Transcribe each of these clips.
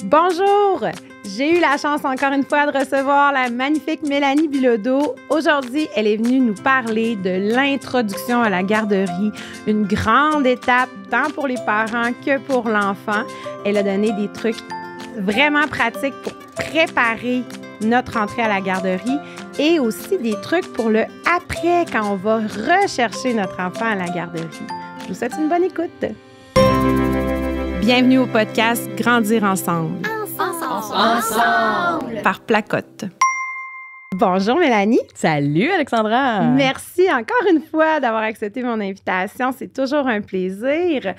Bonjour! J'ai eu la chance encore une fois de recevoir la magnifique Mélanie Bilodeau. Aujourd'hui, elle est venue nous parler de l'introduction à la garderie, une grande étape tant pour les parents que pour l'enfant. Elle a donné des trucs vraiment pratiques pour préparer notre entrée à la garderie et aussi des trucs pour le après quand on va rechercher notre enfant à la garderie. Je vous souhaite une bonne écoute. Bienvenue au podcast Grandir ensemble. Ensemble! Par Placote. Bonjour Mélanie. Salut Alexandra. Merci encore une fois d'avoir accepté mon invitation. C'est toujours un plaisir.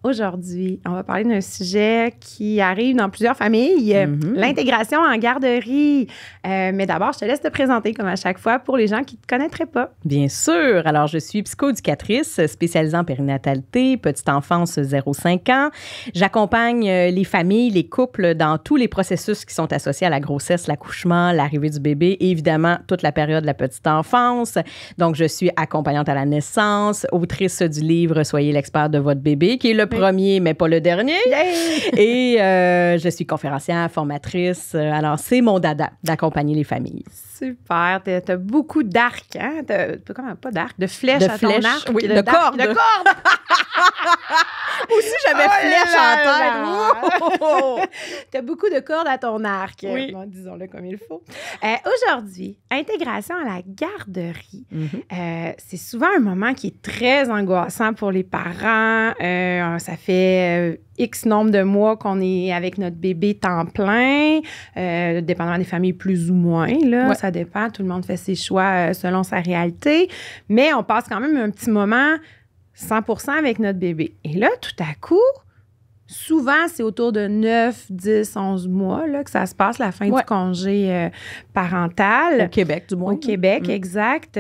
Aujourd'hui, on va parler d'un sujet qui arrive dans plusieurs familles, l'intégration en garderie. Mais d'abord, je te laisse te présenter comme à chaque fois pour les gens qui ne te connaîtraient pas. Bien sûr. Alors, je suis psychoéducatrice spécialisée en périnatalité, petite enfance 0-5 ans. J'accompagne les familles, les couples dans tous les processus qui sont associés à la grossesse, l'accouchement, l'arrivée du bébé et évidemment toute la période de la petite enfance. Donc, je suis accompagnante à la naissance, autrice du livre « Soyez l'expert de votre bébé » qui est le premier, mais pas le dernier. Yeah! Et je suis conférencière, formatrice. Alors, c'est mon dada d'accompagner les familles. Super. T'as beaucoup d'arcs, hein? Comment? Pas d'arc, de flèches à ton arc. Oui, de cordes. De cordes! Aussi, j'avais flèche en tête. T'as beaucoup de cordes à ton arc. Oui. Bon, disons-le comme il faut. Aujourd'hui, intégration à la garderie. C'est souvent un moment qui est très angoissant pour les parents. Ça fait X nombre de mois qu'on est avec notre bébé temps plein, dépendamment des familles plus ou moins. Là, ouais. Ça dépend. Tout le monde fait ses choix selon sa réalité. Mais on passe quand même un petit moment 100% avec notre bébé. Et là, tout à coup, souvent, c'est autour de 9, 10, 11 mois là, que ça se passe, la fin du congé parental. Au Québec, du moins. Au Québec, exact.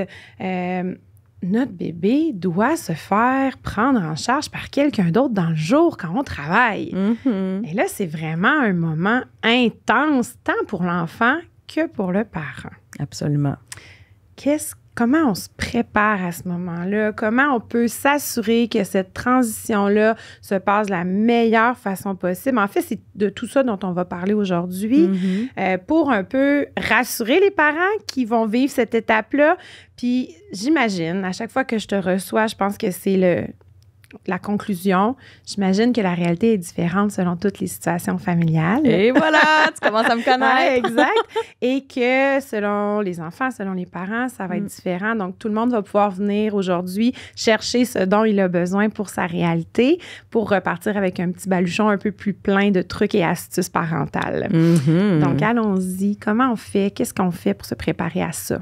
Notre bébé doit se faire prendre en charge par quelqu'un d'autre dans le jour quand on travaille. Et là, c'est vraiment un moment intense, tant pour l'enfant que pour le parent. Absolument. Comment on se prépare à ce moment-là? Comment on peut s'assurer que cette transition-là se passe de la meilleure façon possible? En fait, c'est de tout ça dont on va parler aujourd'hui pour un peu rassurer les parents qui vont vivre cette étape-là. Puis j'imagine, à chaque fois que je te reçois, je pense que c'est la conclusion. J'imagine que la réalité est différente selon toutes les situations familiales. Et voilà, tu commences à me connaître. Ouais, exact. Et que selon les enfants, selon les parents, ça va être différent. Donc, tout le monde va pouvoir venir aujourd'hui chercher ce dont il a besoin pour sa réalité, pour repartir avec un petit baluchon un peu plus plein de trucs et astuces parentales. Donc, allons-y. Comment on fait? Qu'est-ce qu'on fait pour se préparer à ça?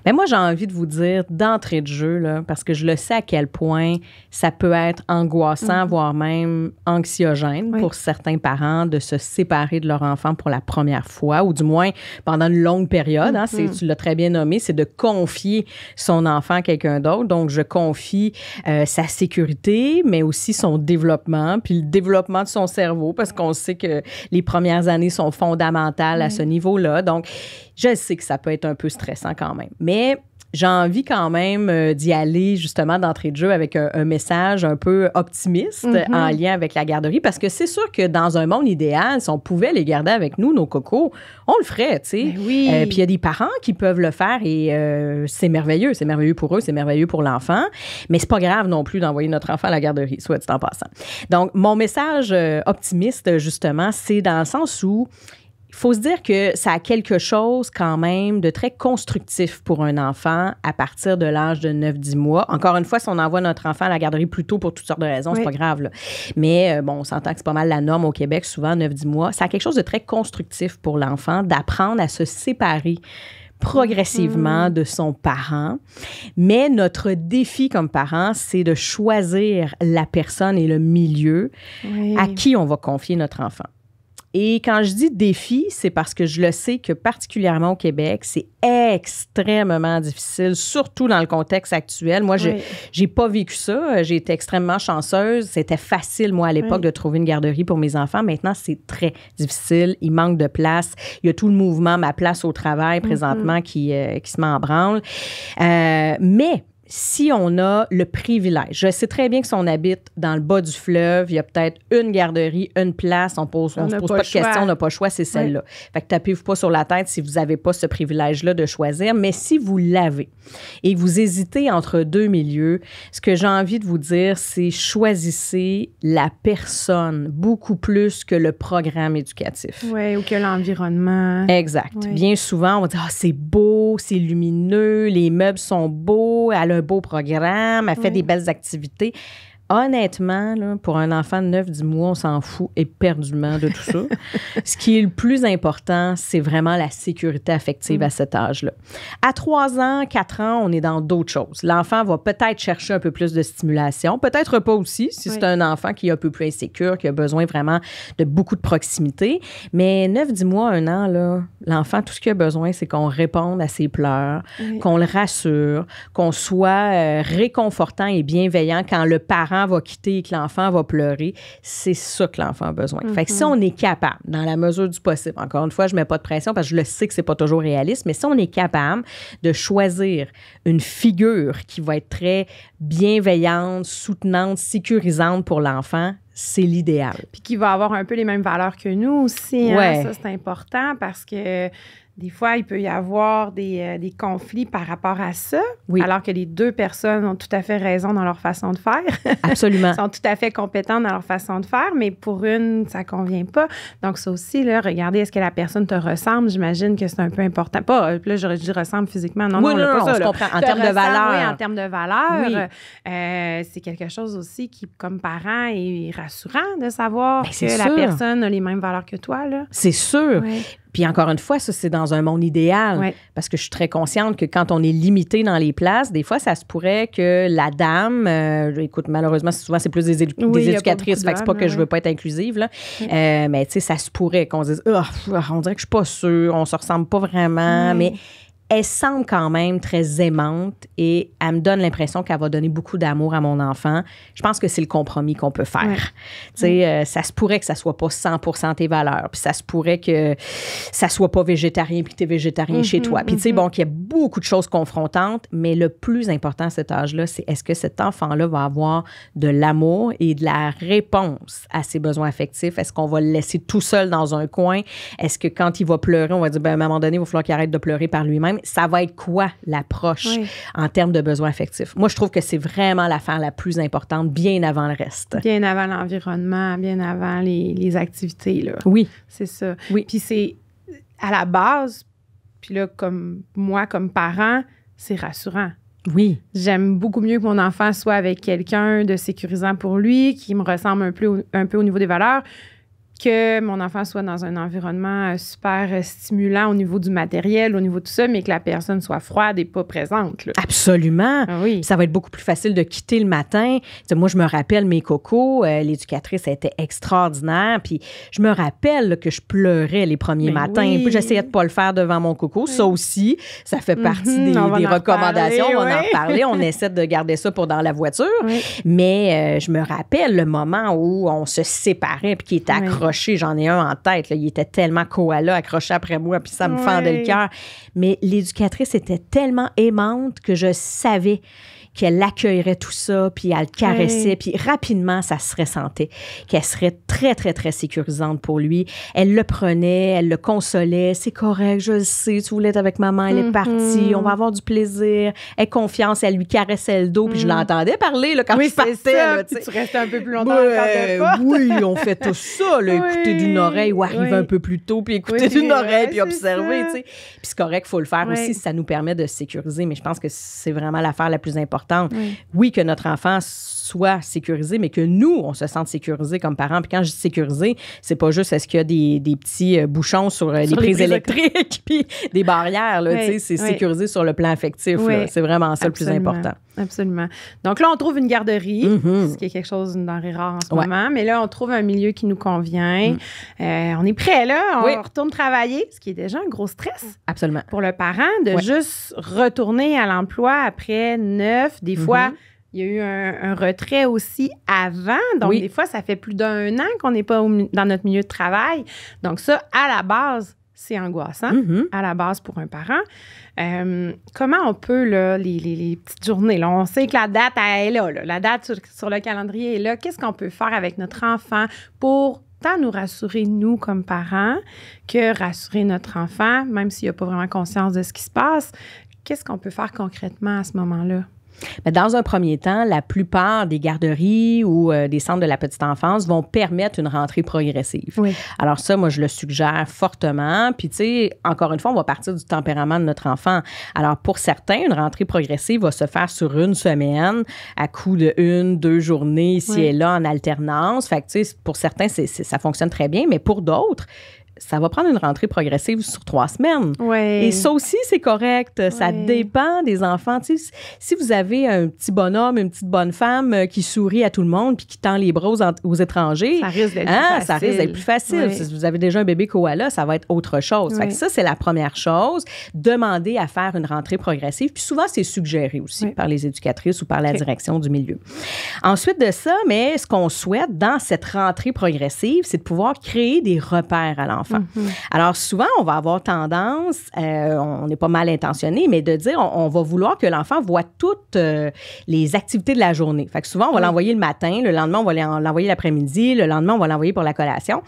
Bien, moi, j'ai envie de vous dire d'entrée de jeu, là, parce que je le sais à quel point ça peut être angoissant, voire même anxiogène pour certains parents de se séparer de leur enfant pour la première fois, ou du moins pendant une longue période. Tu l'as très bien nommé, c'est de confier son enfant à quelqu'un d'autre. Donc, je confie sa sécurité, mais aussi son développement, puis le développement de son cerveau, parce qu'on sait que les premières années sont fondamentales à ce niveau-là. Donc, je sais que ça peut être un peu stressant quand même. Mais j'ai envie quand même d'y aller justement d'entrée de jeu avec un message un peu optimiste en lien avec la garderie. Parce que c'est sûr que dans un monde idéal, si on pouvait les garder avec nous, nos cocos, on le ferait, tu sais. Oui. Puis il y a des parents qui peuvent le faire et c'est merveilleux. C'est merveilleux pour eux, c'est merveilleux pour l'enfant. Mais c'est pas grave non plus d'envoyer notre enfant à la garderie, soit dit en passant. Donc, mon message optimiste, justement, c'est dans le sens où il faut se dire que ça a quelque chose quand même de très constructif pour un enfant à partir de l'âge de 9-10 mois. Encore une fois, si on envoie notre enfant à la garderie plus tôt pour toutes sortes de raisons, c'est pas grave, là. Mais bon, on s'entend que c'est pas mal la norme au Québec, souvent 9-10 mois. Ça a quelque chose de très constructif pour l'enfant d'apprendre à se séparer progressivement de son parent. Mais notre défi comme parent, c'est de choisir la personne et le milieu à qui on va confier notre enfant. Et quand je dis défi, c'est parce que je le sais que particulièrement au Québec, c'est extrêmement difficile, surtout dans le contexte actuel. Moi, j'ai pas vécu ça. J'ai été extrêmement chanceuse. C'était facile, moi, à l'époque, de trouver une garderie pour mes enfants. Maintenant, c'est très difficile. Il manque de place. Il y a tout le mouvement « Ma place au travail » présentement qui se met en branle. Mais si on a le privilège, je sais très bien que si on habite dans le bas du fleuve, il y a peut-être une garderie, une place, on se pose pas de questions, on n'a pas le choix, c'est celle-là. Fait que tapez-vous pas sur la tête si vous n'avez pas ce privilège-là de choisir, mais si vous l'avez et vous hésitez entre deux milieux, ce que j'ai envie de vous dire, c'est choisissez la personne beaucoup plus que le programme éducatif. Oui, ou que l'environnement. Exact. Ouais. Bien souvent, on va dire, c'est beau, c'est lumineux, les meubles sont beaux, elle a un beau programme, elle fait des belles activités. Honnêtement, là, pour un enfant de 9-10 mois, on s'en fout éperdument de tout ça. Ce qui est le plus important, c'est vraiment la sécurité affective à cet âge-là. À 3 ans, 4 ans, on est dans d'autres choses. L'enfant va peut-être chercher un peu plus de stimulation, peut-être pas aussi, si c'est un enfant qui est un peu plus insécure, qui a besoin vraiment de beaucoup de proximité. Mais 9-10 mois, 1 an, là, l'enfant, tout ce qu'il a besoin, c'est qu'on réponde à ses pleurs, qu'on le rassure, qu'on soit réconfortant et bienveillant quand le parent va quitter et que l'enfant va pleurer. C'est ça que l'enfant a besoin. Fait que si on est capable, dans la mesure du possible, encore une fois, je ne mets pas de pression parce que je le sais que c'est pas toujours réaliste, mais si on est capable de choisir une figure qui va être très bienveillante, soutenante, sécurisante pour l'enfant, c'est l'idéal. Puis qui va avoir un peu les mêmes valeurs que nous aussi. Hein? Ça, c'est important parce que des fois, il peut y avoir des conflits par rapport à ça, alors que les deux personnes ont tout à fait raison dans leur façon de faire. Absolument. Sont tout à fait compétentes dans leur façon de faire, mais pour une, ça ne convient pas. Donc, ça aussi, là, regardez, est-ce que la personne te ressemble? J'imagine que c'est un peu important. Pas, là, j'aurais dit ressemble physiquement. Non, non, pas ça. Je comprends. En termes de valeur. Oui, en termes de valeur. C'est quelque chose aussi qui, comme parent, est rassurant de savoir que la personne a les mêmes valeurs que toi. Là. C'est sûr. Ouais. Puis encore une fois, ça, c'est dans un monde idéal. Parce que je suis très consciente que quand on est limité dans les places, des fois, ça se pourrait que la dame, écoute, malheureusement, souvent, c'est plus des éducatrices, fait que c'est pas que je veux pas être inclusive, là. Mais tu sais, ça se pourrait qu'on se dise, on dirait que je suis pas sûre, on se ressemble pas vraiment, mais elle semble quand même très aimante et elle me donne l'impression qu'elle va donner beaucoup d'amour à mon enfant. Je pense que c'est le compromis qu'on peut faire. Tu sais, ça se pourrait que ça soit pas 100% tes valeurs, puis ça se pourrait que ça soit pas végétarien puis que tu es végétarien chez toi. Puis tu sais, bon, qu'il y a beaucoup de choses confrontantes, mais le plus important à cet âge-là, c'est est-ce que cet enfant-là va avoir de l'amour et de la réponse à ses besoins affectifs? Est-ce qu'on va le laisser tout seul dans un coin? Est-ce que quand il va pleurer, on va dire, ben, à un moment donné, il va falloir qu'il arrête de pleurer par lui-même? Ça va être quoi l'approche en termes de besoins affectifs? Moi, je trouve que c'est vraiment l'affaire la plus importante, bien avant le reste. Bien avant l'environnement, bien avant les activités. Là. Oui. C'est ça. Oui. Puis c'est à la base, puis là, comme moi, comme parent, c'est rassurant. Oui. J'aime beaucoup mieux que mon enfant soit avec quelqu'un de sécurisant pour lui, qui me ressemble un peu au niveau des valeurs, que mon enfant soit dans un environnement super stimulant au niveau du matériel, au niveau de tout ça, mais que la personne soit froide et pas présente. Là. Absolument. Ah oui. Ça va être beaucoup plus facile de quitter le matin. T'sais, moi, je me rappelle mes cocos, l'éducatrice était extraordinaire, puis je me rappelle là, que je pleurais les premiers matins. Oui. Puis j'essayais de pas le faire devant mon coco. Oui. Ça aussi, ça fait partie des recommandations. On va en reparler. On essaie de garder ça pour dans la voiture. Oui. Mais je me rappelle le moment où on se séparait puis qui était accroché. J'en ai un en tête. Là. Il était tellement koala, accroché après moi, puis ça me fendait le cœur. Mais l'éducatrice était tellement aimante que je savais qu'elle accueillerait tout ça, puis elle le caressait, puis rapidement, ça se ressentait, qu'elle serait très, très, très sécurisante pour lui. Elle le prenait, elle le consolait. C'est correct, je le sais, tu voulais être avec maman, elle est partie, on va avoir du plaisir. Elle confiance, elle lui caressait le dos, puis je l'entendais parler là, quand je partais. Ça, là, tu restais un peu plus longtemps encore de porte. Oui, on fait tout ça, là, écouter d'une oreille ou arriver un peu plus tôt, puis écouter d'une oreille, puis observer. Tu sais. Puis c'est correct, il faut le faire aussi, ça nous permet de se sécuriser, mais je pense que c'est vraiment l'affaire la plus importante. Oui, que notre enfant soit sécurisé, mais que nous, on se sente sécurisé comme parents. Puis quand je dis sécurisé, c'est pas juste est-ce qu'il y a des petits bouchons sur les prises électriques puis des barrières. Là, c'est sécurisé sur le plan affectif. Là. C'est vraiment ça le plus important. Absolument. Donc là, on trouve une garderie, ce qui est quelque chose d'une denrée rare en ce moment. Mais là, on trouve un milieu qui nous convient. On est prêt, là. On retourne travailler, ce qui est déjà un gros stress. Absolument. Pour le parent, de juste retourner à l'emploi après 9. Des fois, il y a eu un retrait aussi avant. Donc, des fois, ça fait plus d'1 an qu'on n'est pas dans notre milieu de travail. Donc, ça, à la base, c'est angoissant à la base pour un parent. Comment on peut, là, les petites journées, là, on sait que la date, elle est là, la date sur le calendrier est là. Qu'est-ce qu'on peut faire avec notre enfant pour tant nous rassurer, nous, comme parents, que rassurer notre enfant, même s'il n'a pas vraiment conscience de ce qui se passe? Qu'est-ce qu'on peut faire concrètement à ce moment-là? Mais dans un premier temps, la plupart des garderies ou des centres de la petite enfance vont permettre une rentrée progressive. Oui. Alors ça, moi, je le suggère fortement. Puis, tu sais, encore une fois, on va partir du tempérament de notre enfant. Alors, pour certains, une rentrée progressive va se faire sur une semaine, à coup de 1-2 journées ici et là en alternance. Fait que, tu sais, pour certains, ça fonctionne très bien. Mais pour d'autres, ça va prendre une rentrée progressive sur 3 semaines. Ouais. Et ça aussi, c'est correct. Ouais. Ça dépend des enfants. Tu sais, si vous avez un petit bonhomme, une petite bonne femme qui sourit à tout le monde puis qui tend les bras aux étrangers, ça risque d'être plus facile. Ça risque d'être plus facile. Ouais. Si vous avez déjà un bébé koala, ça va être autre chose. Ouais. Fait que ça, c'est la première chose. Demander à faire une rentrée progressive. Puis souvent, c'est suggéré aussi par les éducatrices ou par la direction du milieu. Ensuite de ça, mais ce qu'on souhaite dans cette rentrée progressive, c'est de pouvoir créer des repères à l'enfant. Alors, souvent, on va avoir tendance, on est pas mal intentionné, mais de dire, on va vouloir que l'enfant voit toutes les activités de la journée. Fait que souvent, on va l'envoyer le matin, le lendemain, on va l'envoyer l'après-midi, le lendemain, on va l'envoyer pour la collation.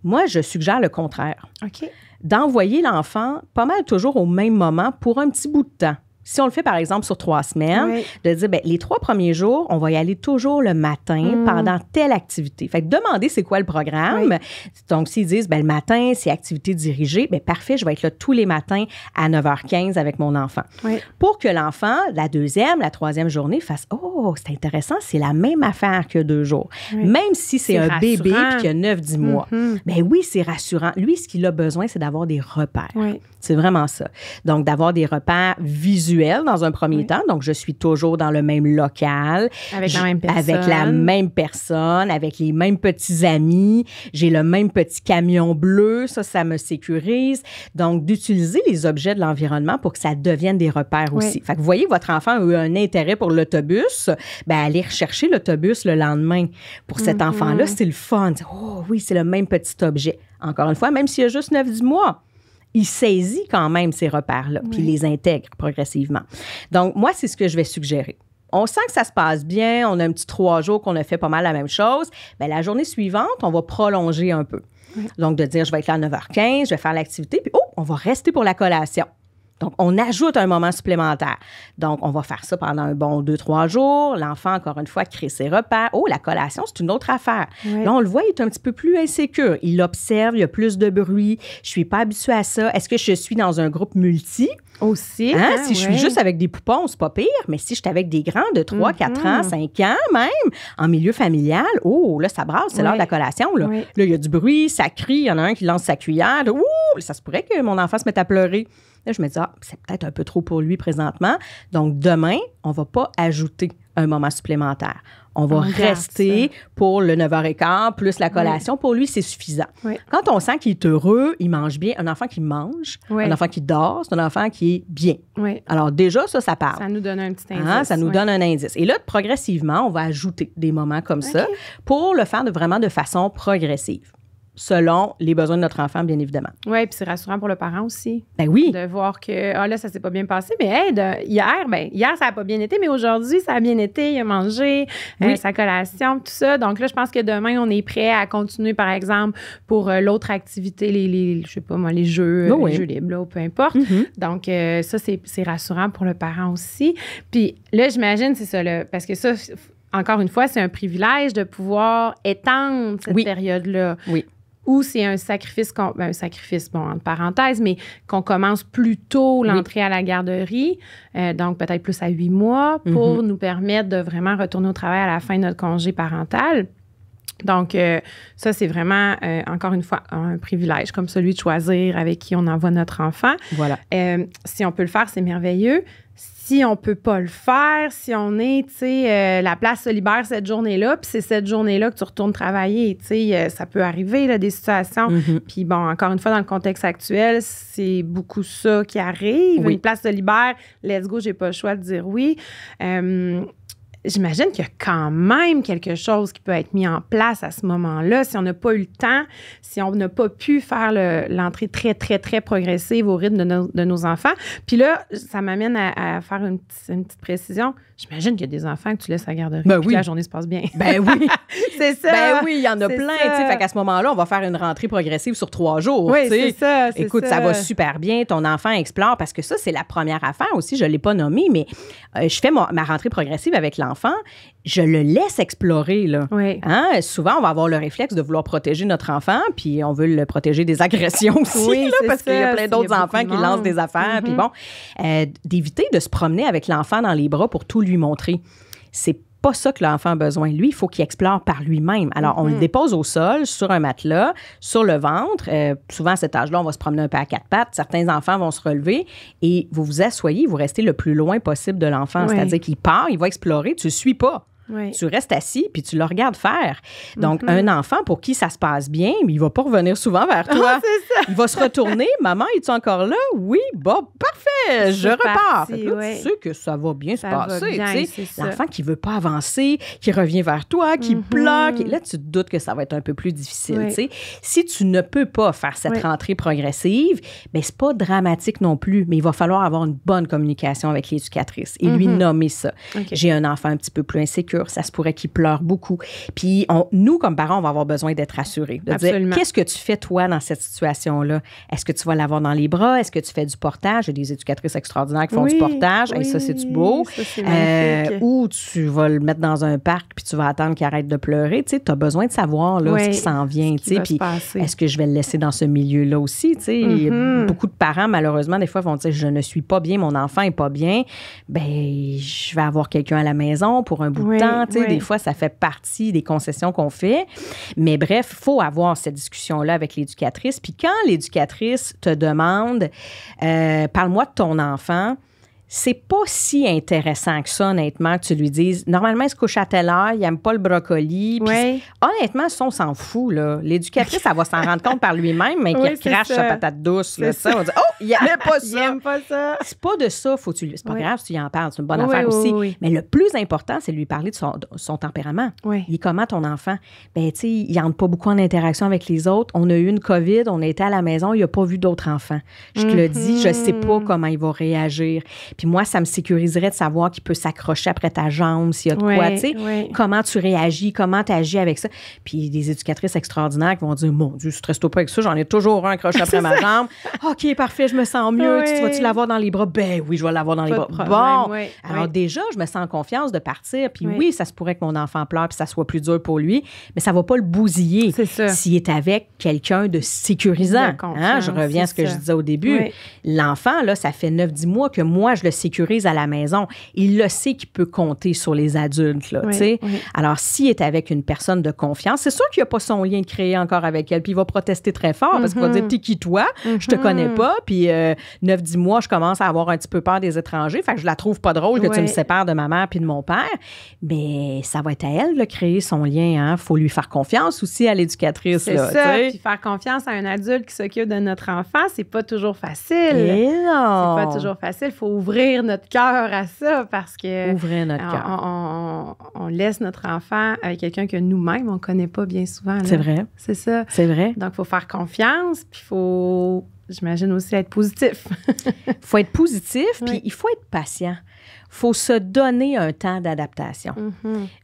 Moi, je suggère le contraire. OK. D'envoyer l'enfant pas mal toujours au même moment pour un petit bout de temps. Si on le fait, par exemple, sur 3 semaines, de dire, bien, les 3 premiers jours, on va y aller toujours le matin pendant telle activité. Fait que demander c'est quoi le programme. Donc, s'ils disent, bien, le matin, c'est activité dirigée, bien, parfait, je vais être là tous les matins à 9h15 avec mon enfant. Pour que l'enfant, la 2e, la 3e journée, fasse, oh, c'est intéressant, c'est la même affaire que 2 jours. Même si c'est un rassurant. bébé puis qu'il a 9-10 mois. Bien oui, c'est rassurant. Lui, ce qu'il a besoin, c'est d'avoir des repères. C'est vraiment ça. Donc, d'avoir des repères visuels dans un premier temps. Donc, je suis toujours dans le même local. Avec la même personne. Avec la même personne, avec les mêmes petits amis. J'ai le même petit camion bleu. Ça me sécurise. Donc, d'utiliser les objets de l'environnement pour que ça devienne des repères aussi. Fait que vous voyez, votre enfant a eu un intérêt pour l'autobus. Bien, aller rechercher l'autobus le lendemain. Pour cet enfant-là, c'est le fun. Oh oui, c'est le même petit objet. Encore une fois, même s'il a juste 9-10 mois. Il saisit quand même ces repères-là, puis les intègre progressivement. Donc, moi, c'est ce que je vais suggérer. On sent que ça se passe bien, on a un petit 3 jours qu'on a fait pas mal la même chose. Bien, la journée suivante, on va prolonger un peu. Donc, de dire, je vais être là à 9h15, je vais faire l'activité, puis on va rester pour la collation. Donc, on ajoute un moment supplémentaire. Donc, on va faire ça pendant un bon 2-3 jours. L'enfant, encore une fois, crée ses repères. Oh, la collation, c'est une autre affaire. Là, on le voit, il est un petit peu plus insécure. Il observe, il y a plus de bruit. Je suis pas habituée à ça. Est-ce que je suis dans un groupe multi? Aussi. Si je suis juste avec des poupons, c'est pas pire. Mais si je suis avec des grands de 3, 4 ans, 5 ans même, en milieu familial, oh, là, ça brasse, c'est l'heure de la collation. Là, là, il y a du bruit, ça crie, il y en a un qui lance sa cuillère. Là, ouh, ça se pourrait que mon enfant se mette à pleurer. Là, je me dis, c'est peut-être un peu trop pour lui présentement. Donc, demain, on ne va pas ajouter un moment supplémentaire. On va rester pour le 9h15 plus la collation. Pour lui, c'est suffisant. Quand on sent qu'il est heureux, il mange bien. Un enfant qui mange, un enfant qui dort, c'est un enfant qui est bien. Alors déjà, ça parle. Ça nous donne un petit indice. Ça nous donne un indice. Et là, progressivement, on va ajouter des moments comme ça pour le faire vraiment de façon progressive. Selon les besoins de notre enfant, bien évidemment. Oui, puis c'est rassurant pour le parent aussi. Ben oui. De voir que, là, ça s'est pas bien passé, mais hier, ça a pas bien été, mais aujourd'hui, ça a bien été, il a mangé, sa collation, tout ça. Donc là, je pense que demain, on est prêt à continuer, par exemple, pour l'autre activité, je sais pas moi, les jeux, les jeux libres, là, ou peu importe. Donc, ça, c'est rassurant pour le parent aussi. Puis là, j'imagine, c'est ça, là, parce que ça, encore une fois, c'est un privilège de pouvoir étendre cette période-là. Oui. Ou c'est un sacrifice, entre parenthèses, mais qu'on commence plus tôt l'entrée à la garderie, donc peut-être plus à 8 mois, pour nous permettre de vraiment retourner au travail à la fin de notre congé parental. Donc, ça, c'est vraiment, encore une fois, un privilège, comme celui de choisir avec qui on envoie notre enfant. Voilà. Si on peut le faire, c'est merveilleux. Si on peut pas le faire, si on est, tu sais, la place se libère cette journée-là, puis c'est cette journée-là que tu retournes travailler, tu sais, ça peut arriver, là, des situations. Puis bon, encore une fois, dans le contexte actuel, c'est beaucoup ça qui arrive. Une place se libère, let's go, j'ai pas le choix de dire oui. j'imagine qu'il y a quand même quelque chose qui peut être mis en place à ce moment-là. Si on n'a pas eu le temps, si on n'a pas pu faire l'entrée très, très, très progressive au rythme de nos enfants. Puis là, ça m'amène à faire une petite précision. J'imagine qu'il y a des enfants que tu laisses à la garderie puis que la journée se passe bien. Ben oui. C'est ça. Ben oui, il y en a plein. Fait qu'à ce moment-là, on va faire une rentrée progressive sur 3 jours. Oui, c'est ça. Écoute, ça va super bien. Ton enfant explore parce que ça, c'est la première affaire aussi. Je ne l'ai pas nommé, mais je fais ma rentrée progressive avec l'enfant. Je le laisse explorer, là. Oui. Hein? Souvent, on va avoir le réflexe de vouloir protéger notre enfant, puis on veut le protéger des agressions aussi, oui, là, parce qu'il y a plein d'autres enfants qui lancent des affaires. Puis bon, d'éviter de se promener avec l'enfant dans les bras pour tout lui montrer. C'est pas ça que l'enfant a besoin. Lui, il faut qu'il explore par lui-même. Alors, on le dépose au sol, sur un matelas, sur le ventre. Souvent, à cet âge-là, on va se promener un peu à 4 pattes. Certains enfants vont se relever et vous vous asseyez, vous restez le plus loin possible de l'enfant. Oui. C'est-à-dire qu'il part, il va explorer, tu ne suis pas. Oui. Tu restes assis puis tu le regardes faire. Donc, un enfant pour qui ça se passe bien, mais il ne va pas revenir souvent vers toi. Oh, c'est ça. Il va se retourner. Maman, es-tu encore là? Oui, bon, parfait, je repars. Parti, là, tu sais que ça va bien se passer. Bien, l'enfant qui ne veut pas avancer, qui revient vers toi, qui bloque. Et là, tu te doutes que ça va être un peu plus difficile. Oui. Si tu ne peux pas faire cette rentrée progressive, bien, ce n'est pas dramatique non plus, mais il va falloir avoir une bonne communication avec l'éducatrice et lui nommer ça. Okay. J'ai un enfant un petit peu plus insécure. Ça se pourrait qu'il pleure beaucoup. Puis, nous, comme parents, on va avoir besoin d'être rassurés. De dire, qu'est-ce que tu fais, toi, dans cette situation-là? Est-ce que tu vas l'avoir dans les bras? Est-ce que tu fais du portage? Il y a des éducatrices extraordinaires qui font du portage. Et ça, c'est-tu beau? Ça, c'est magnifique. Ou tu vas le mettre dans un parc puis tu vas attendre qu'il arrête de pleurer. Tu sais, tu as besoin de savoir là, ce qui s'en vient. Puis, est-ce que je vais le laisser dans ce milieu-là aussi? Tu sais, beaucoup de parents, malheureusement, des fois, vont dire, je ne suis pas bien, mon enfant n'est pas bien. Bien, je vais avoir quelqu'un à la maison pour un bout de temps. Des fois, ça fait partie des concessions qu'on fait. Mais bref, il faut avoir cette discussion-là avec l'éducatrice. Puis quand l'éducatrice te demande, parle-moi de ton enfant, c'est pas si intéressant que ça, honnêtement, que tu lui dises, normalement, il se couche à telle heure, il n'aime pas le brocoli. Puis honnêtement, ça, on s'en fout, là. L'éducatrice, elle va s'en rendre compte par lui-même, mais qu'il crache sa patate douce, là. Ça, on dit, oh, il n'aimait pas ça. Il n'aime pas ça. C'est pas de ça, faut-tu lui... C'est pas grave si tu y en parles, c'est une bonne affaire aussi. Mais le plus important, c'est de lui parler de son tempérament. Il est comment, ton enfant? Ben, tu sais, il n'entre pas beaucoup en interaction avec les autres. On a eu une COVID, on a été à la maison, il n'a pas vu d'autres enfants. Je te le dis, je sais pas comment il va réagir. Puis moi, ça me sécuriserait de savoir qu'il peut s'accrocher après ta jambe, s'il y a de quoi, tu sais. Comment tu réagis, comment tu agis avec ça. Puis des éducatrices extraordinaires qui vont dire, mon Dieu, stresse-toi pas avec ça, j'en ai toujours un accroché après ma jambe. OK, parfait, je me sens mieux. Tu vas-tu l'avoir dans les bras? Ben oui, je vais l'avoir dans les bras. Bon, alors déjà, je me sens en confiance de partir. Puis oui, ça se pourrait que mon enfant pleure puis ça soit plus dur pour lui, mais ça va pas le bousiller s'il est avec quelqu'un de sécurisant. Je reviens à ce que je disais au début. L'enfant, là, ça fait 9-10 mois que moi, je le sécurise à la maison. Il le sait qu'il peut compter sur les adultes. Là, Alors, s'il est avec une personne de confiance, c'est sûr qu'il n'y a pas son lien de créer encore avec elle, puis il va protester très fort parce qu'il va dire, t'es qui toi? Je te connais pas, puis 9-10 mois, je commence à avoir un petit peu peur des étrangers, fait que je la trouve pas drôle que tu me sépares de ma mère puis de mon père, mais ça va être à elle de créer son lien. Faut lui faire confiance aussi à l'éducatrice. C'est là, ça, puis faire confiance à un adulte qui s'occupe de notre enfant, c'est pas toujours facile. Et non! C'est pas toujours facile. Il faut ouvrir notre cœur à ça parce que... Ouvrir notre cœur. On laisse notre enfant avec quelqu'un que nous-mêmes, on ne connaît pas bien souvent. Là. C'est vrai. C'est ça. C'est vrai. Donc, il faut faire confiance, puis il faut, j'imagine aussi, être positif. Il faut être positif, puis il faut être patient. Il faut se donner un temps d'adaptation.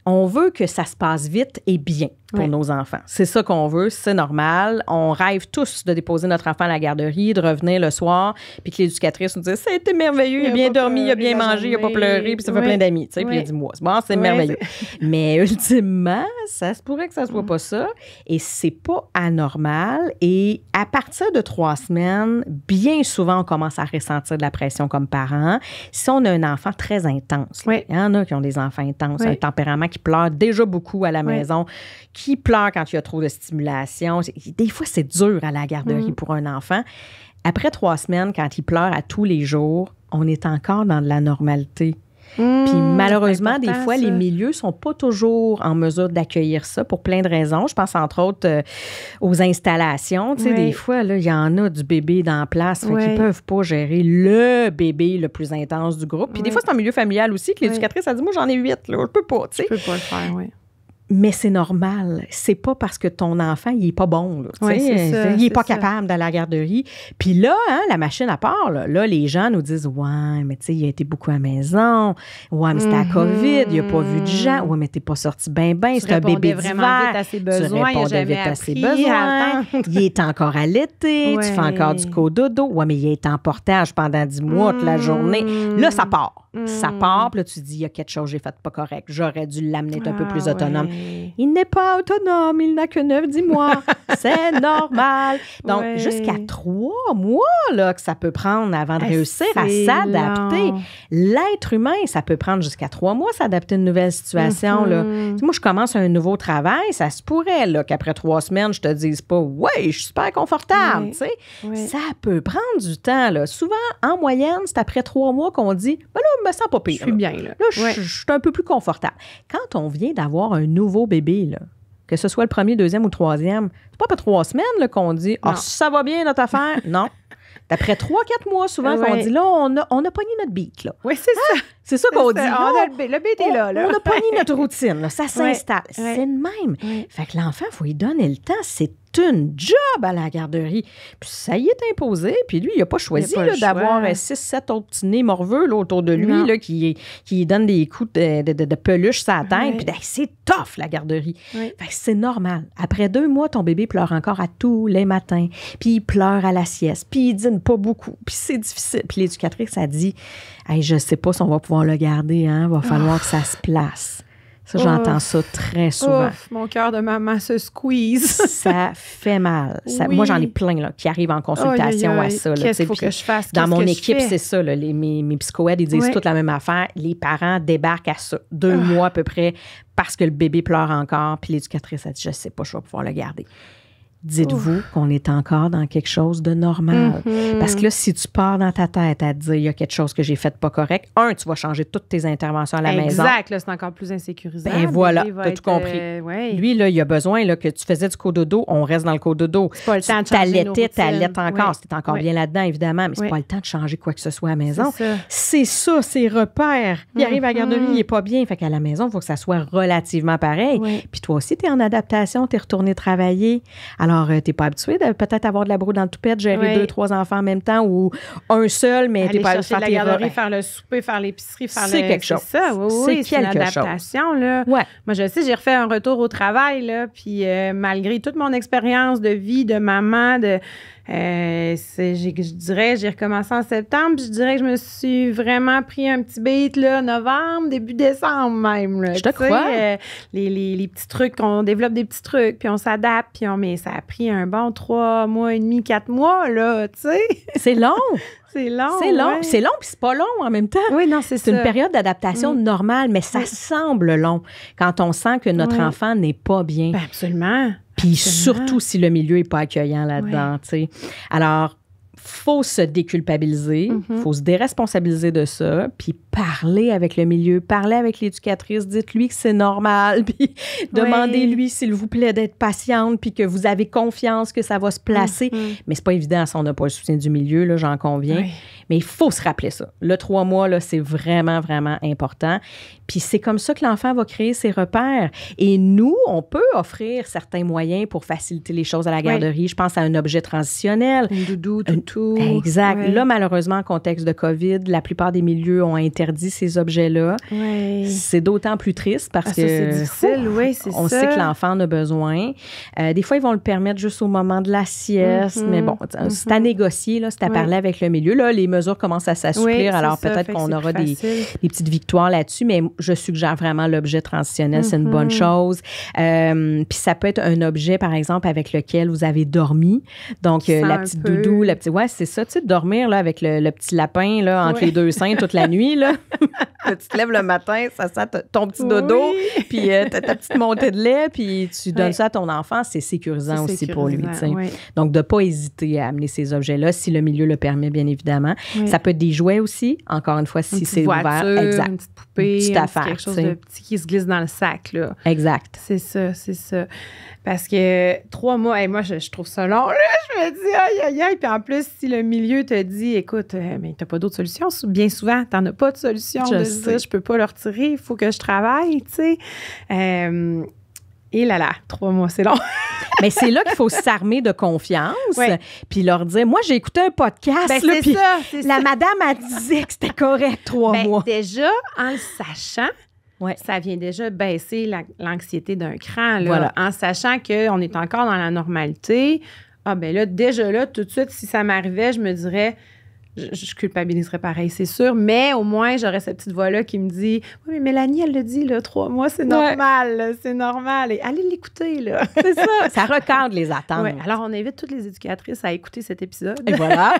On veut que ça se passe vite et bien pour nos enfants. C'est ça qu'on veut, c'est normal. On rêve tous de déposer notre enfant à la garderie, de revenir le soir, puis que l'éducatrice nous dise « Ça a été merveilleux, il a bien dormi, il a bien mangé, il n'a pas pleuré, puis ça fait plein d'amis. » Puis il dit « Moi, c'est merveilleux. » Mais ultimement, ça se pourrait que ça ne soit pas ça, et c'est pas anormal. Et à partir de 3 semaines, bien souvent, on commence à ressentir de la pression comme parent. Si on a un enfant très intense, il y en a qui ont des enfants intenses, un tempérament qui pleure déjà beaucoup à la maison, qui pleure quand il y a trop de stimulation. Des fois, c'est dur à la garderie pour un enfant. Après 3 semaines, quand il pleure à tous les jours, on est encore dans de la normalité. Puis malheureusement, des important, fois, ça. les milieux sont pas toujours en mesure d'accueillir ça pour plein de raisons. Je pense entre autres aux installations. Tu sais, Oui. des fois, là, il y en a du bébé dans la place. Fait Oui. qu'ils peuvent pas gérer le bébé le plus intense du groupe. Puis des Oui. fois, c'est en milieu familial aussi que l'éducatrice a dit, moi, j'en ai 8, là, je peux pas, tu sais. Je peux pas le faire, oui. Mais c'est normal. C'est pas parce que ton enfant, il est pas bon. Là, Oui, c'est ça, il est pas c'est ça. capable d'aller à la garderie. Puis là, hein, la machine à part, là, les gens nous disent, ouais, mais tu sais, il a été beaucoup à la maison. Ouais, mais c'était à COVID. Il a pas vu de gens. Ouais, mais t'es pas sorti bien. C'est un bébé vraiment d'hiver. vite à ses Tu besoins. Il a répondais jamais vite à ses appris besoins. à attendre. Il est encore allaité. Ouais. Tu fais encore du cododo. Ouais, mais il est en portage pendant 10 mois toute la journée. Là, ça part. Ça part. Puis là, tu dis, il y a quelque chose que j'ai fait pas correct. J'aurais dû l'amener un peu plus autonome. Ouais. Il n'est pas autonome, il n'a que 9-10 mois. C'est normal. Donc, Ouais. jusqu'à 3 mois là, que ça peut prendre avant de réussir à c'est s'adapter. long. L'être humain, ça peut prendre jusqu'à 3 mois s'adapter à une nouvelle situation. Là. Tu sais, moi, je commence un nouveau travail, ça se pourrait là, qu'après 3 semaines, je te dise pas « Ouais, je suis super confortable. Ouais. Tu sais. Ouais. Ça peut prendre du temps. Là. Souvent, en moyenne, c'est après 3 mois qu'on dit « Ben là, je me sens pas pire. Je suis bien, là. Là, je suis un peu plus confortable. » Quand on vient d'avoir un nouveau bébé, là, que ce soit le premier, deuxième ou troisième, c'est pas après 3 semaines là, qu'on dit « Ah, Non. ça va bien notre affaire. » Non. D'après 3-4 mois, souvent, qu'on Ouais. dit « Là, on a pogné notre beat. » Là. Oui, c'est ça. C'est ça qu'on dit. C'est ça. Là, On a le bébé est là. on a pogné notre routine. Là. Ça s'installe. Ouais. C'est le même. Ouais. Fait que l'enfant, il faut lui donner le temps. C'est une job à la garderie. Puis ça y est imposé. Puis lui, il n'a pas choisi Il a pas là, le d'avoir choix. 6-7 autres petits nez morveux là, autour de lui Non. là, qui donne des coups de peluche sur la tête. Ouais. Puis ben, c'est tough, la garderie. Ouais. Fait que c'est normal. Après 2 mois, ton bébé pleure encore à tous les matins. Puis il pleure à la sieste. Puis il dîne pas beaucoup. Puis c'est difficile. Puis l'éducatrice a dit hey, je sais pas si on va pouvoir le garder. Hein? Va falloir que ça se place. Ça, j'entends ça très souvent. Ouf, mon cœur de maman se squeeze. Ça fait mal. Oui. Moi, j'en ai plein là, qui arrivent en consultation Aïe, aïe, à aïe. ça. Là, Qu'est-ce qu'il faut puis que je fasse? dans Qu'est-ce mon que je équipe, fais? c'est ça. Là, mes psychoèdes, ils disent Oui. toute la même affaire. Les parents débarquent à ça. 2 mois à peu près parce que le bébé pleure encore. Puis l'éducatrice a dit, je sais pas, je vais pouvoir le garder. Dites-vous qu'on est encore dans quelque chose de normal. Parce que là, si tu pars dans ta tête à te dire, il y a quelque chose que j'ai fait pas correct, tu vas changer toutes tes interventions à la maison. Exact, là, c'est encore plus insécurisant. Ben voilà, Le bébé va t'as tout être, compris. ouais. Lui, là, il a besoin là, que tu faisais du cododo, on reste dans le cododo. C'est pas le temps de changer nos routines. T'allaites encore. Oui. C'était encore Oui. bien là-dedans, évidemment, mais c'est Oui. pas le temps de changer quoi que ce soit à la maison. C'est ça. C'est ça, ses repères. Il arrive à la garderie, il est pas bien. Fait qu'à la maison, il faut que ça soit relativement pareil. Oui. Puis toi aussi, tu es en adaptation, tu es retourné travailler. Alors, tu n'es pas habitué de peut-être avoir de la broue dans le toupette, gérer Oui. 2-3 enfants en même temps ou un seul, mais tu Aller n'es pas chercher de la tes garderie, repas. faire le souper, faire l'épicerie, faire C'est quelque chose. C'est ça, oui, C'est oui, c'est une quelque chose. adaptation, là. Ouais. Moi, je sais, j'ai refait un retour au travail, là, puis malgré toute mon expérience de vie, de maman, je dirais, j'ai recommencé en septembre, puis je dirais que je me suis vraiment pris un petit beat, là, novembre, début décembre même, là. Je te Tu sais, crois. Les petits trucs, on développe des petits trucs, puis on s'adapte, mais ça a pris un bon 3 mois et demi, 4 mois, là, tu sais. C'est long. C'est long. C'est long. ouais. Puis c'est long, puis c'est pas long en même temps. Oui, non, c'est ça. C'est une période d'adaptation normale, mais ça semble long quand on sent que notre Oui. enfant n'est pas bien. Ben, absolument. Puis absolument. surtout si le milieu n'est pas accueillant là-dedans, tu sais. Alors, faut se déculpabiliser, faut se déresponsabiliser de ça, puis parler avec le milieu, parler avec l'éducatrice, dites-lui que c'est normal, puis demandez-lui, s'il vous plaît, d'être patiente, puis que vous avez confiance que ça va se placer. Mais c'est pas évident si on n'a pas le soutien du milieu, là, j'en conviens. Oui. Mais il faut se rappeler ça. Le 3 mois, là, c'est vraiment, vraiment important. Puis c'est comme ça que l'enfant va créer ses repères. Et nous, on peut offrir certains moyens pour faciliter les choses à la garderie. Je pense à un objet transitionnel. Un doudou, toutou. Exact. Ouais. Là, malheureusement, en contexte de COVID, la plupart des milieux ont interdit ces objets-là. Ouais. C'est d'autant plus triste parce Ça, que c'est difficile, oui, c'est ça. on sait que l'enfant en a besoin. Des fois, ils vont le permettre juste au moment de la sieste. Mais bon, c'est à négocier, là, c'est à parler avec le milieu. Là, les mesures commencent à s'assouplir. Oui, alors, c'est ça, peut-être fait que qu'on c'est aura plus des facile. petites victoires là-dessus, mais je suggère vraiment l'objet transitionnel. C'est une bonne chose. Puis ça peut être un objet, par exemple, avec lequel vous avez dormi. Donc, Qui sent la un petite peu. doudou, Ouais, c'est ça, tu sais, dormir là, avec le petit lapin là, entre les deux seins toute la nuit. Là. Tu te lèves le matin, ça sent ton petit dodo, puis ta petite montée de lait, puis tu donnes ça à ton enfant, c'est sécurisant aussi pour lui. Oui. Donc, de ne pas hésiter à amener ces objets-là, si le milieu le permet, bien évidemment. Oui. Ça peut être des jouets aussi, encore une fois, si c'est ouvert. Exact. Une petite poupée, une petite affaire, quelque chose de petit qui se glisse dans le sac. Là. Exact. C'est ça. Parce que 3 mois, moi, je trouve ça long. Là, je me dis, aïe. Puis en plus, si le milieu te dit, écoute, mais t'as pas d'autre solution, bien souvent, t'en as pas de solution. Je peux pas le retirer, il faut que je travaille, tu sais. Et là, 3 mois, c'est long. Mais c'est là qu'il faut s'armer de confiance, puis leur dire, moi, j'ai écouté un podcast, ben, là, puis la ça. Madame a dit que c'était correct 3 mois. Déjà, en le sachant, ça vient déjà baisser l'anxiété d'un cran, là, voilà. En sachant qu'on est encore dans la normalité. Ah ben là, déjà là, tout de suite, si ça m'arrivait, je me dirais, je culpabiliserais pareil, c'est sûr, mais au moins, j'aurais cette petite voix-là qui me dit, oui, mais Mélanie, elle le dit, là, 3 mois, c'est normal, là, c'est normal. Et allez l'écouter, là. C'est ça. Ça recadre les attentes. Ouais. Alors, on invite toutes les éducatrices à écouter cet épisode. Et voilà.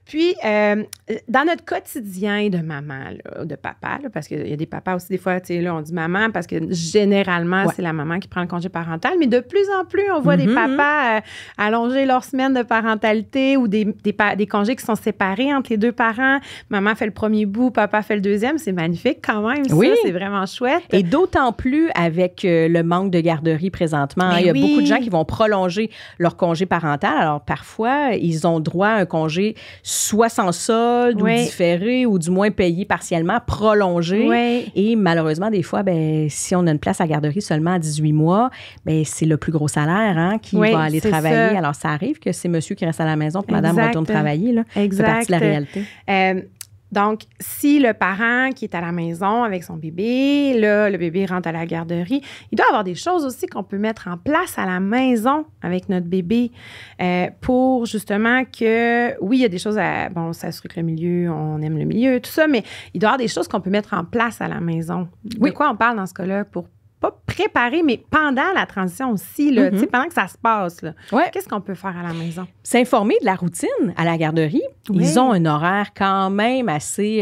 Puis, dans notre quotidien de maman, là, de papa, là, parce qu'il y a des papas aussi, des fois, tu sais, là, on dit maman, parce que généralement, c'est la maman qui prend le congé parental, mais de plus en plus, on voit des papas allonger leur semaine de parentalité ou des congés qui sont séparés entre les 2 parents. Maman fait le premier bout, papa fait le deuxième. C'est magnifique quand même, ça. C'est vraiment chouette. Et d'autant plus avec le manque de garderie présentement. Il y a beaucoup de gens qui vont prolonger leur congé parental. Alors, parfois, ils ont droit à un congé soit sans solde ou différé ou du moins payé partiellement, prolongé. Et malheureusement, des fois, si on a une place à garderie seulement à 18 mois, c'est le plus gros salaire qui va aller travailler. Ça. Alors, ça arrive que c'est monsieur qui reste à la maison puis madame retourne travailler. Là. Exact. C'est partie de la réalité. Donc, si le parent qui est à la maison avec son bébé, là, le bébé rentre à la garderie, il doit y avoir des choses aussi qu'on peut mettre en place à la maison avec notre bébé pour justement que, oui, il y a des choses s'assurer que le milieu, on aime le milieu, tout ça, mais il doit y avoir des choses qu'on peut mettre en place à la maison. De quoi on parle dans ce cas-là pour pas préparer, mais pendant la transition aussi, là, pendant que ça se passe. Là, qu'est-ce qu'on peut faire à la maison? S'informer de la routine à la garderie. Ils ont un horaire quand même assez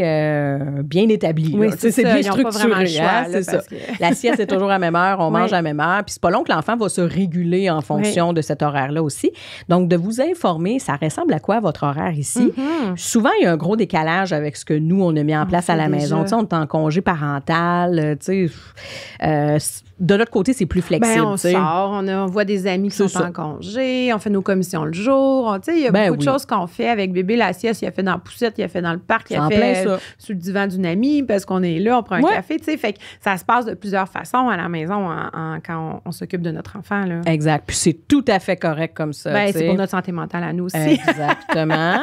bien établi. Oui, c'est bien structuré. Pas vraiment le choix, c'est ça. La sieste est toujours à la même heure, on mange à la même heure. Puis c'est pas long que l'enfant va se réguler en fonction de cet horaire-là aussi. Donc, de vous informer, ça ressemble à quoi votre horaire ici? Souvent, il y a un gros décalage avec ce que nous, on a mis en place à la maison. On est en congé parental, de notre côté, c'est plus flexible. On sort, on voit des amis qui sont en congé, on fait nos commissions le jour. Il y a beaucoup de choses qu'on fait avec bébé. La sieste, il a fait dans la poussette, il a fait dans le parc, il a fait sur le divan d'une amie parce qu'on est là, on prend un café. Fait que ça se passe de plusieurs façons à la maison quand on s'occupe de notre enfant. Là. Exact. Puis c'est tout à fait correct comme ça. C'est pour notre santé mentale à nous aussi. Exactement.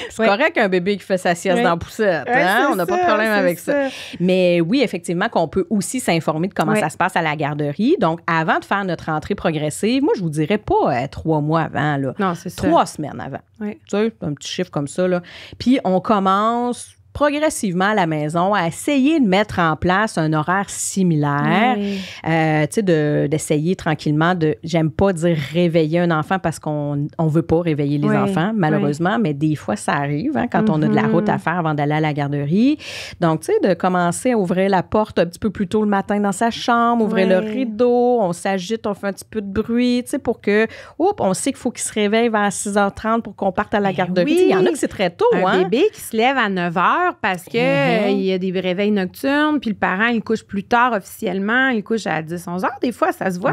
C'est correct un bébé qui fait sa sieste dans la poussette. On n'a pas de problème avec ça. Mais oui, effectivement, qu'on peut aussi s'informer de comment ça se passe à la garderie. Donc, avant de faire notre entrée progressive, moi, je vous dirais pas 3 mois avant. Là. Non, c'est ça. 3 semaines avant. Tu sais, un petit chiffre comme ça. Là. Puis, on commence progressivement à la maison à essayer de mettre en place un horaire similaire. Tu sais, d'essayer tranquillement de... J'aime pas dire réveiller un enfant parce qu'on veut pas réveiller les enfants, malheureusement, mais des fois, ça arrive quand on a de la route à faire avant d'aller à la garderie. Donc, tu sais, de commencer à ouvrir la porte un petit peu plus tôt le matin dans sa chambre, ouvrir le rideau, on s'agite, on fait un petit peu de bruit, tu sais, pour que... on sait qu'il faut qu'il se réveille vers 6h30 pour qu'on parte à la garderie. Il y en a que c'est très tôt, Un bébé qui se lève à 9h parce que il y a des réveils nocturnes, puis le parent, il couche plus tard officiellement, il couche à 10-11 heures. Des fois, ça se voit,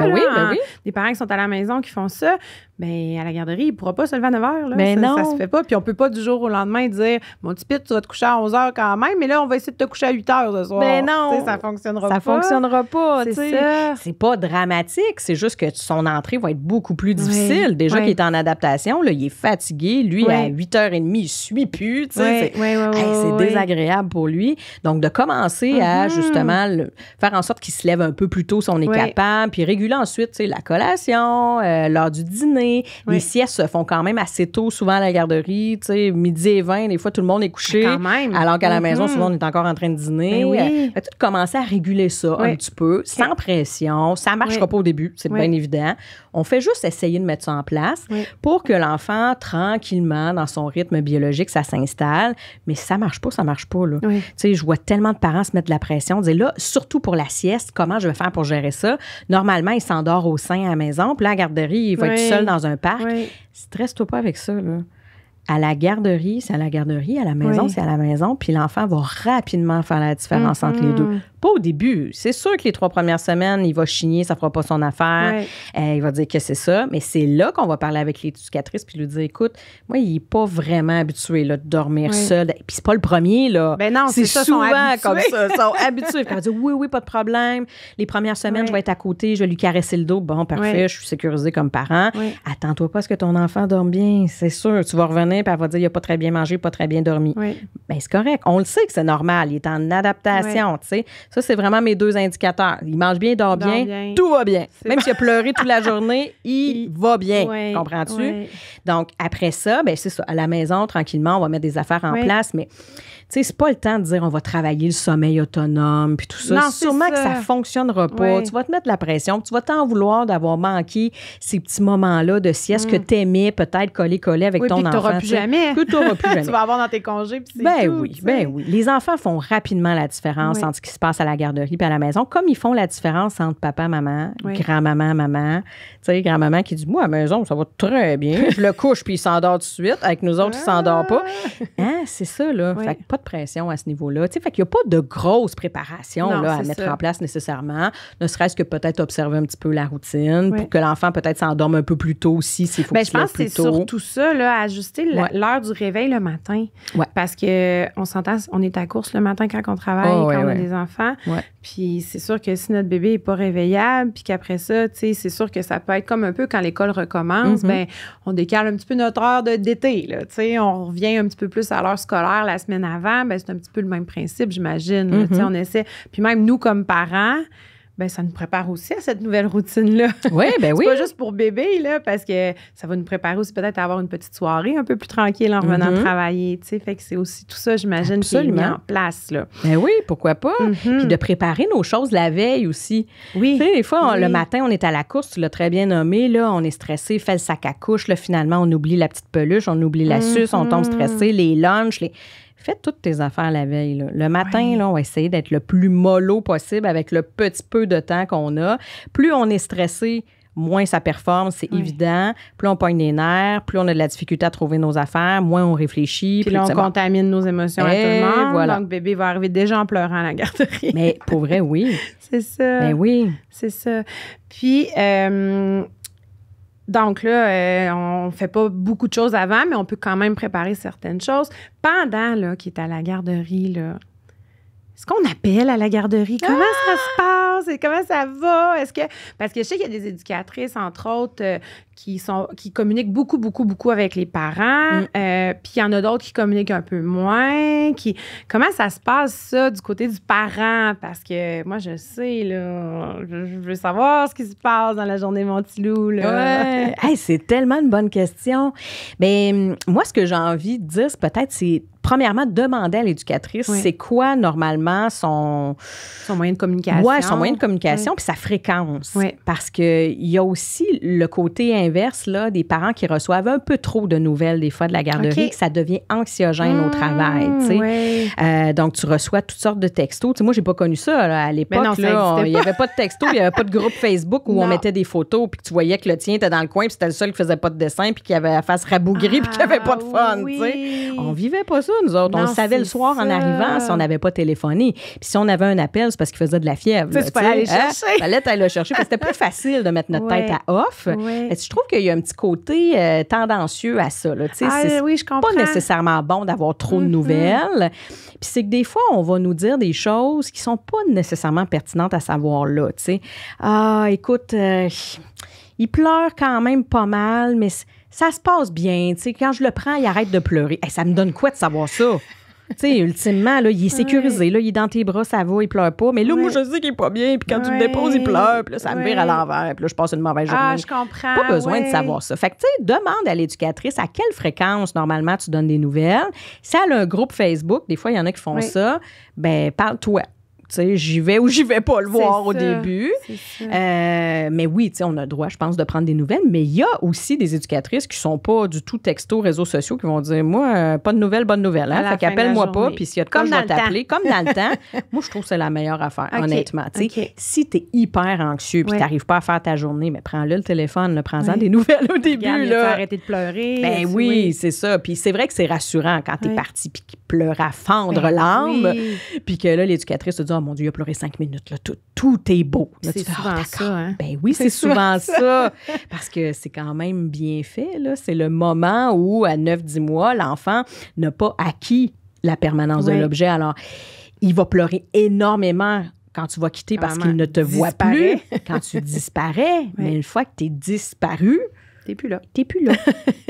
des parents qui sont à la maison qui font ça. Bien, à la garderie, il ne pourra pas se lever à 9 heures. Là. Mais ça se fait pas. Puis on ne peut pas du jour au lendemain dire « Mon petit pit, tu vas te coucher à 11 heures quand même, mais là, on va essayer de te coucher à 8 heures ce soir. » Mais non! T'sais, ça ne fonctionnera pas. Ça ne fonctionnera pas. C'est ça. C'est pas dramatique. C'est juste que son entrée va être beaucoup plus difficile. Déjà qu'il est en adaptation, là, il est fatigué. Lui, à 8h30, il ne suit plus. C'est désagréable pour lui. Donc, de commencer à, justement, faire en sorte qu'il se lève un peu plus tôt si on est capable, puis réguler ensuite la collation, l'heure du dîner, déjeuner. Les siestes se font quand même assez tôt, souvent à la garderie. Tu sais, 12h20, des fois, tout le monde est couché. Quand même. Alors qu'à la maison, souvent, on est encore en train de dîner. Oui. Tu commencer à réguler ça un petit peu, sans pression. Ça ne marchera pas au début, c'est bien évident. On fait juste essayer de mettre ça en place pour que l'enfant, tranquillement, dans son rythme biologique, ça s'installe. Mais si ça marche pas, ça marche pas. Là. Tu sais, je vois tellement de parents se mettre de la pression, dire là, surtout pour la sieste, comment je vais faire pour gérer ça? Normalement, il s'endort au sein à la maison, puis là, à la garderie, il va être seul dans un parc. Stresse-toi pas avec ça, là. À la garderie, c'est à la garderie. À la maison, c'est à la maison. Puis l'enfant va rapidement faire la différence entre les deux. Pas au début. C'est sûr que les 3 premières semaines, il va chigner, ça fera pas son affaire. Il va dire que c'est ça. Mais c'est là qu'on va parler avec l'éducatrice puis lui dire, écoute, moi, il est pas vraiment habitué là, de dormir seul. Puis c'est pas le premier, là. Ben non, c'est ça, souvent comme ça. Ils sont habitués. Puis elle va dire, oui, pas de problème. Les premières semaines, je vais être à côté, je vais lui caresser le dos. Bon, parfait, je suis sécurisée comme parent. Attends-toi pas à ce que ton enfant dorme bien. C'est sûr. Tu vas revenir, puis elle va dire, il a pas très bien mangé, pas très bien dormi. Ben c'est correct. On le sait que c'est normal. Il est en adaptation, tu sais. Ça, c'est vraiment mes 2 indicateurs. Il mange bien, il dort bien, tout va bien. Même s'il a pleuré toute la journée, il va bien. Comprends-tu? Donc, après ça, ben c'est ça. À la maison, tranquillement, on va mettre des affaires en place, mais tu sais, c'est pas le temps de dire on va travailler le sommeil autonome puis tout ça. Non, sûrement que ça fonctionnera pas. Tu vas te mettre la pression, tu vas t'en vouloir d'avoir manqué ces petits moments-là de sieste que t'aimais peut-être coller avec ton enfant. Que t'auras plus jamais. Que t'auras plus jamais. Tu vas avoir dans tes congés puis c'est tout. Oui. Les enfants font rapidement la différence entre ce qui se passe à la garderie et à la maison, comme ils font la différence entre papa, maman, grand-maman, maman. Tu sais, grand-maman qui dit, moi, à la maison, ça va très bien. Je le couche puis il s'endort tout de suite. Avec nous autres, il s'endort pas. Hein, c'est ça, là. Fait que pas de pression à ce niveau-là. Tu sais, fait qu'il n'y a pas de grosse préparation là, à mettre en place nécessairement. Ne serait-ce que peut-être observer un petit peu la routine pour que l'enfant peut-être s'endorme un peu plus tôt aussi s'il faut qu'il se lève plus tôt. Je pense que c'est surtout ça, là, ajuster l'heure du réveil le matin. Parce qu'on s'entend, on est à course le matin quand on travaille, quand on a des enfants. Puis c'est sûr que si notre bébé n'est pas réveillable, puis qu'après ça, tu sais, c'est sûr que ça peut être comme un peu quand l'école recommence, ben on décale un petit peu notre heure d'été, là. Tu sais, on revient un petit peu plus à l'heure scolaire la semaine avant. Ben c'est un petit peu le même principe, j'imagine. Tu sais, on essaie. Puis même nous, comme parents, ben ça nous prépare aussi à cette nouvelle routine-là. Oui, ben oui. C'est pas juste pour bébé, là, parce que ça va nous préparer aussi peut-être à avoir une petite soirée un peu plus tranquille en revenant travailler, tu sais. Fait que c'est aussi tout ça, j'imagine, qui est mis en place, là. Ben oui, pourquoi pas? Puis de préparer nos choses la veille aussi. Oui. Tu sais, des fois, le matin, on est à la course, tu l'as très bien nommé, là, on est stressé, fait le sac à couche, là, finalement, on oublie la petite peluche, on oublie la suce, on tombe stressé, les lunchs, Fais toutes tes affaires la veille. Là. Le matin, là, on va essayer d'être le plus mollo possible avec le petit peu de temps qu'on a. Plus on est stressé, moins ça performe, c'est évident. Plus on pogne les nerfs, plus on a de la difficulté à trouver nos affaires, moins on réfléchit. Puis là, on contamine nos émotions à tout le monde. Voilà. Donc, bébé va arriver déjà en pleurant à la garderie. Mais pour vrai, oui. C'est ça. Mais oui. C'est ça. Puis... donc là, on ne fait pas beaucoup de choses avant, mais on peut quand même préparer certaines choses. Pendant là, qu'il est à la garderie, là, est-ce qu'on appelle à la garderie? Comment ça se passe? Et comment ça va? Parce que je sais qu'il y a des éducatrices, entre autres, qui communiquent beaucoup avec les parents. Puis il y en a d'autres qui communiquent un peu moins. Comment ça se passe, ça, du côté du parent? Parce que moi, je sais, là, je veux savoir ce qui se passe dans la journée mon petit loup, là. Ouais. Hey, c'est tellement une bonne question. Bien, moi, ce que j'ai envie de dire, c'est premièrement, demander à l'éducatrice, c'est quoi, normalement, son moyen de communication. Oui, son moyen de communication, puis sa fréquence. Parce qu'il y a aussi le côté inverse, là, des parents qui reçoivent un peu trop de nouvelles, des fois, de la garderie, que ça devient anxiogène au travail, tu sais. Donc, tu reçois toutes sortes de textos. Tu sais, moi, j'ai pas connu ça, là, à l'époque. Il n'y avait pas de textos, il n'y avait pas de groupe Facebook où on mettait des photos, puis que tu voyais que le tien était dans le coin, puis c'était le seul qui faisait pas de dessin, puis qui avait la face rabougrie, puis qui avait pas de fun, tu sais. On vivait pas ça, nous autres. On le savait le soir en arrivant si on n'avait pas téléphoné. Puis si on avait un appel, c'est parce qu'il faisait de la fièvre. Tu fallait aller chercher. Fallait aller le chercher parce que c'était plus facile de mettre notre tête à off. Je trouve qu'il y a un petit côté tendancieux à ça. Là. C'est je comprends. Pas nécessairement bon d'avoir trop de nouvelles. Puis c'est que des fois, on va nous dire des choses qui sont pas nécessairement pertinentes à savoir là. T'sais. Ah, écoute, il pleure quand même pas mal, mais ça se passe bien. Tu sais, quand je le prends, il arrête de pleurer. Hey, ça me donne quoi de savoir ça? Tu sais, ultimement, là, il est sécurisé. Là, il est dans tes bras, ça va, il pleure pas. Mais là, moi, je sais qu'il est pas bien. Puis quand tu le déposes, il pleure. Puis là, ça me vire à l'envers. Puis là, je passe une mauvaise journée. Ah, je comprends. Pas besoin de savoir ça. Fait que, tu sais, demande à l'éducatrice à quelle fréquence, normalement, tu donnes des nouvelles. Si elle a un groupe Facebook, des fois, il y en a qui font ça, ben parle-toi. Tu sais, j'y vais ou j'y vais pas le voir au début. Mais oui, tu sais, on a le droit, je pense, de prendre des nouvelles. Mais il y a aussi des éducatrices qui sont pas du tout texto, réseaux sociaux, qui vont dire, moi, pas de nouvelles, bonne nouvelle. Hein? Fait qu'appelle-moi pas, puis s'il y a de quoi, je vais t'appeler. Comme dans le temps. Moi, je trouve que c'est la meilleure affaire, honnêtement. Tu sais, si tu es hyper anxieux puis tu n'arrives pas à faire ta journée, mais prends-le le téléphone, prends-en des nouvelles au début. Là. Arrêter de pleurer. Ben oui, c'est ça. Puis c'est vrai que c'est rassurant quand tu es parti puis qu'il pleure à fendre l'âme. Puis que là, l'éducatrice te dit, mon Dieu, il a pleuré 5 minutes. Là, tout est beau. Là, c'est souvent ça. Hein? Ben oui, c'est souvent ça. Parce que c'est quand même bien fait. Là. C'est le moment où, à 9-10 mois, l'enfant n'a pas acquis la permanence de l'objet. Alors, il va pleurer énormément quand tu vas quitter parce qu'il ne te voit plus. Quand tu disparais. Mais une fois que tu es disparu, t'es plus là. T'es plus là.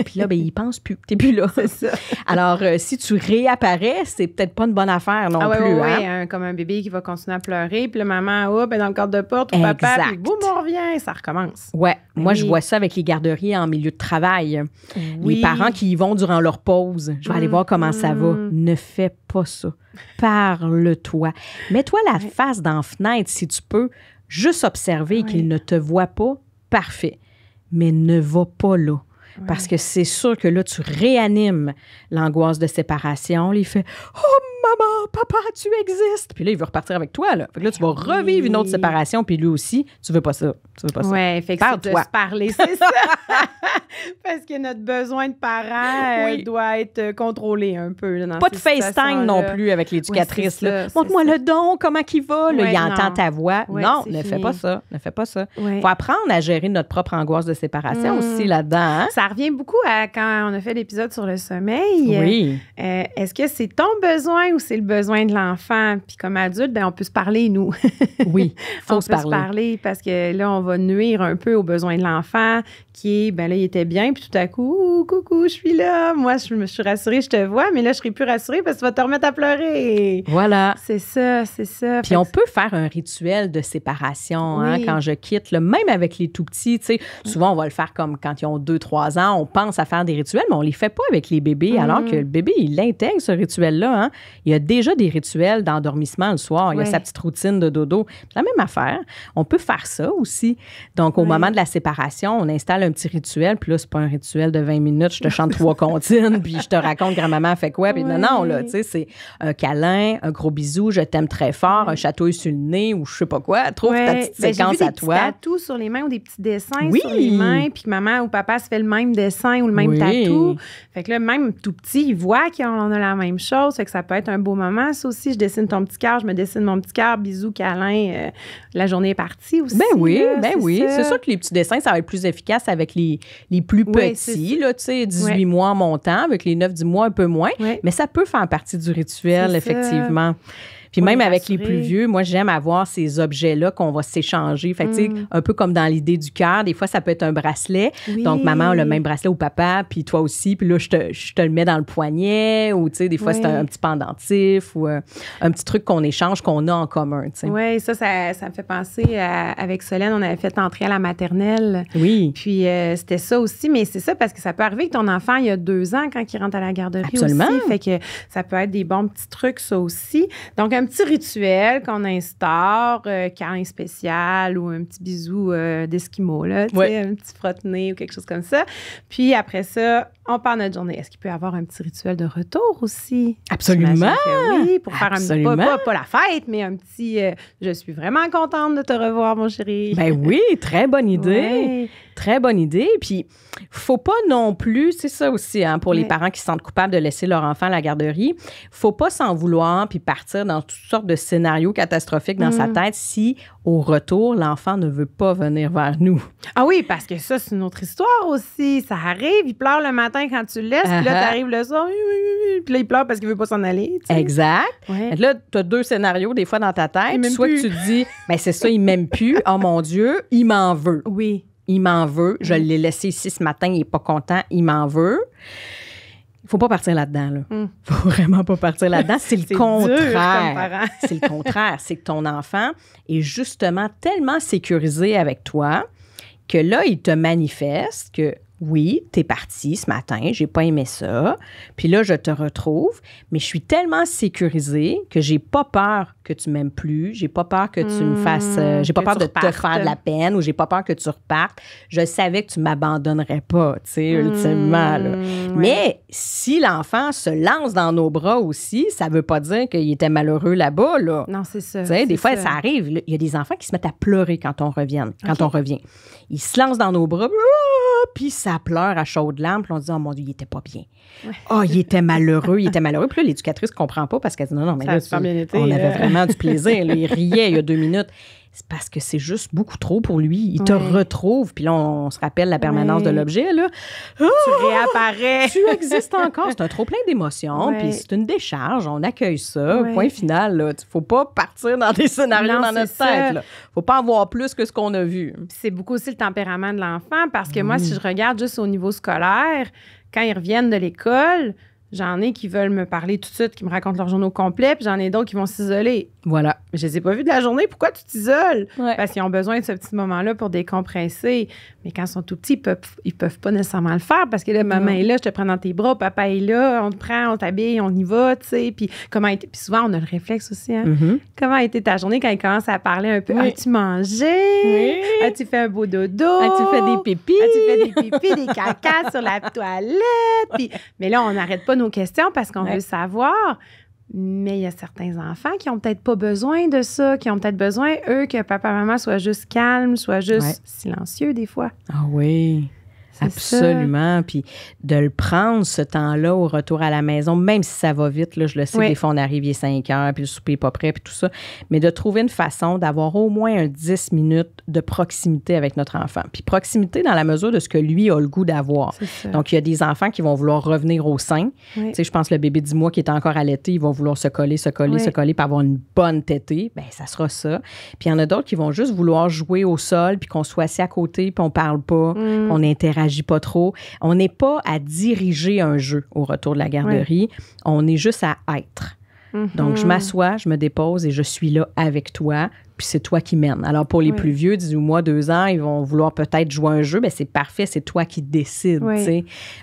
Puis là, ben, il pense plus. T'es plus là. C'est ça. Alors, si tu réapparais, c'est peut-être pas une bonne affaire non plus. Oui, comme un bébé qui va continuer à pleurer, puis le maman, dans le cadre de porte, ou papa, puis boum, on revient, ça recommence. Ouais. Moi, je vois ça avec les garderies en milieu de travail. Les parents qui y vont durant leur pause. Je vais aller voir comment ça va. Ne fais pas ça. Parle-toi. Mets-toi la face dans la fenêtre si tu peux. Juste observer qu'il ne te voit pas. Parfait. Mais ne va pas là. Parce que c'est sûr que là, tu réanimes l'angoisse de séparation. Il fait « Oh, maman, papa, tu existes! » Puis là, il veut repartir avec toi. Là. Fait que là, tu vas revivre une autre séparation. Puis lui aussi, tu veux pas ça. Tu veux pas ça. Oui, fait que c'est de se parler, c'est ça. Parce que notre besoin de parents doit être contrôlé un peu. Là, dans pas de FaceTime non plus avec l'éducatrice. Ça, montre-moi le don, comment qu'il va. Là, il entend ta voix. Non, ne fais pas ça. Ne fais pas ça. Il faut apprendre à gérer notre propre angoisse de séparation aussi là-dedans. Hein? Ça revient beaucoup à quand on a fait l'épisode sur le sommeil. Oui. Est-ce que c'est ton besoin ou c'est le besoin de l'enfant? Puis comme adulte, on peut se parler, nous. Oui, il faut se parler. On peut se parler parce que là, on va nuire un peu aux besoins de l'enfant qui est, là, il était bien, puis tout à coup, coucou, je suis là. Moi, je me suis rassurée, je te vois, mais là, je serai plus rassurée parce que tu vas te remettre à pleurer. Voilà. C'est ça. Puis on peut faire un rituel de séparation quand je quitte, là, même avec les tout-petits. Tu sais, souvent, on va le faire comme quand ils ont 2-3 ans. On pense à faire des rituels, mais on les fait pas avec les bébés, alors que le bébé, il intègre ce rituel-là. Hein. Il y a déjà des rituels d'endormissement le soir. Il y a sa petite routine de dodo. C'est la même affaire. On peut faire ça aussi. Donc, au moment de la séparation, on installe un petit rituel. Puis là, c'est pas un rituel de 20 minutes. Je te chante 3 comptines, puis je te raconte grand-maman fait quoi. Puis non, là, tu sais, c'est un câlin, un gros bisou, je t'aime très fort, un chatouille sur le nez ou je sais pas quoi. Trouve ta petite séquence à toi. J'ai vu des petits tatous sur les mains ou des petits dessins sur les mains, puis que maman ou papa se fait le même dessin ou le même tatou. Fait que là, même tout petit, il voit qu'on a la même chose. Fait que ça peut être un beau moment. Ça aussi, je dessine ton petit cœur, je me dessine mon petit cœur, bisous, câlin. La journée est partie aussi. C'est sûr que les petits dessins, ça va être plus efficace avec les plus petits, là, tu sais, 18 mois en montant, avec les 9-10 mois un peu moins. Mais ça peut faire partie du rituel, effectivement. Puis même avec les plus vieux, moi, j'aime avoir ces objets-là qu'on va s'échanger. Fait que, tu sais, un peu comme dans l'idée du cœur, des fois, ça peut être un bracelet. Donc, maman a le même bracelet au papa, puis toi aussi. Puis là, je te le mets dans le poignet. Ou, tu sais, des fois, c'est un petit pendentif ou un petit truc qu'on échange, qu'on a en commun, tu sais. Oui, ça me fait penser avec Solène, on avait fait entrer à la maternelle. Oui. Puis, c'était ça aussi. Mais c'est ça, parce que ça peut arriver que ton enfant, il y a 2 ans quand il rentre à la garderie. Absolument. Aussi. Fait que ça peut être des bons petits trucs, ça aussi. Donc, un petit rituel qu'on instaure, câlin spécial ou un petit bisou d'esquimau, là, tu sais, un petit frotte-nez ou quelque chose comme ça. Puis après ça, on part notre journée. Est-ce qu'il peut y avoir un petit rituel de retour aussi? Absolument! Oui, pour faire pas la fête, mais un petit je suis vraiment contente de te revoir, mon chéri. Ben oui, très bonne idée. Très bonne idée. Puis, faut pas non plus, c'est ça aussi, hein, pour les parents qui se sentent coupables de laisser leur enfant à la garderie, faut pas s'en vouloir puis partir dans toutes sortes de scénarios catastrophiques dans sa tête si, au retour, l'enfant ne veut pas venir vers nous. Ah oui, parce que ça, c'est une autre histoire aussi. Ça arrive, il pleure le matin quand tu le laisses, puis là, t'arrives le soir, puis là, il pleure parce qu'il veut pas s'en aller. Tu sais. Exact. Là, t'as 2 scénarios, des fois, dans ta tête. Soit que tu te dis, ben c'est ça, il m'aime plus. Oh mon Dieu, il m'en veut. Oui. Il m'en veut. Je l'ai laissé ici ce matin, il n'est pas content, il m'en veut. Faut pas partir là-dedans, là. Faut vraiment pas partir là-dedans. C'est le contraire. C'est le contraire. C'est que ton enfant est justement tellement sécurisé avec toi que là, il te manifeste que oui, t'es parti ce matin, j'ai pas aimé ça, puis là, je te retrouve, mais je suis tellement sécurisée que j'ai pas peur que tu m'aimes plus, j'ai pas peur que tu me fasses, j'ai pas peur de te faire de la peine ou j'ai pas peur que tu repartes. Je savais que tu m'abandonnerais pas, tu sais, ultimement, là. Ouais. Mais si l'enfant se lance dans nos bras aussi, ça veut pas dire qu'il était malheureux là-bas, là. Non, c'est ça. Tu sais, des fois, ça arrive. Il y a des enfants qui se mettent à pleurer quand on revient. Ils se lancent dans nos bras, puis ça pleure à chaudes larmes, puis on dit, oh mon Dieu, il était pas bien. Oh, il était malheureux. Puis là, l'éducatrice ne comprend pas parce qu'elle dit, non, mais là, on avait vraiment du plaisir. Là, il riait il y a 2 minutes. C'est parce que c'est juste beaucoup trop pour lui. Il te retrouve. Puis là, on se rappelle la permanence de l'objet. Là. Tu réapparais. Tu existes encore. C'est un trop-plein d'émotions. Puis c'est une décharge. On accueille ça. Point final. Il ne faut pas partir dans des scénarios dans notre tête. Il ne faut pas en voir plus que ce qu'on a vu. Puis c'est beaucoup aussi le tempérament de l'enfant. Parce que moi, si je regarde juste au niveau scolaire, quand ils reviennent de l'école, j'en ai qui veulent me parler tout de suite, qui me racontent leur journée au complet, puis j'en ai d'autres qui vont s'isoler. Voilà. Je les ai pas vus de la journée, pourquoi tu t'isoles? Parce qu'ils ont besoin de ce petit moment-là pour décompresser. Mais quand ils sont tout petits, ils peuvent pas nécessairement le faire parce que là, maman est là, je te prends dans tes bras, papa est là, on te prend, on t'habille, on y va, tu sais. Puis souvent, on a le réflexe aussi, hein? Comment a été ta journée quand ils commencent à parler un peu? As-tu mangé? As-tu fait un beau dodo? As-tu fait des pipis? As-tu fait des pipis, des cacas sur la toilette? Mais là, on n'arrête pas nos questions parce qu'on veut savoir. Mais il y a certains enfants qui n'ont peut-être pas besoin de ça, qui ont peut-être besoin, eux, que papa-maman soit juste calme, soit juste silencieux des fois. Ah oui, absolument. Puis de le prendre, ce temps-là, au retour à la maison, même si ça va vite, là, je le sais, des fois, on arrive, il est 5 heures, puis le souper n'est pas prêt, puis tout ça, mais de trouver une façon d'avoir au moins un 10 minutes de proximité avec notre enfant. Puis proximité dans la mesure de ce que lui a le goût d'avoir. Donc, il y a des enfants qui vont vouloir revenir au sein. Tu sais, je pense que le bébé d'10 mois qui est encore allaité, il va vouloir se coller, puis avoir une bonne tétée. Bien, ça sera ça. Puis il y en a d'autres qui vont juste vouloir jouer au sol, puis qu'on soit assis à côté, puis on parle pas, on interagit pas trop. On n'est pas à diriger un jeu au retour de la garderie. On est juste à être. Donc, je m'assois, je me dépose et je suis là avec toi, puis c'est toi qui mènes. Alors, pour les plus vieux, 18 mois, 2 ans, ils vont vouloir peut-être jouer un jeu. Bien, c'est parfait, c'est toi qui décides.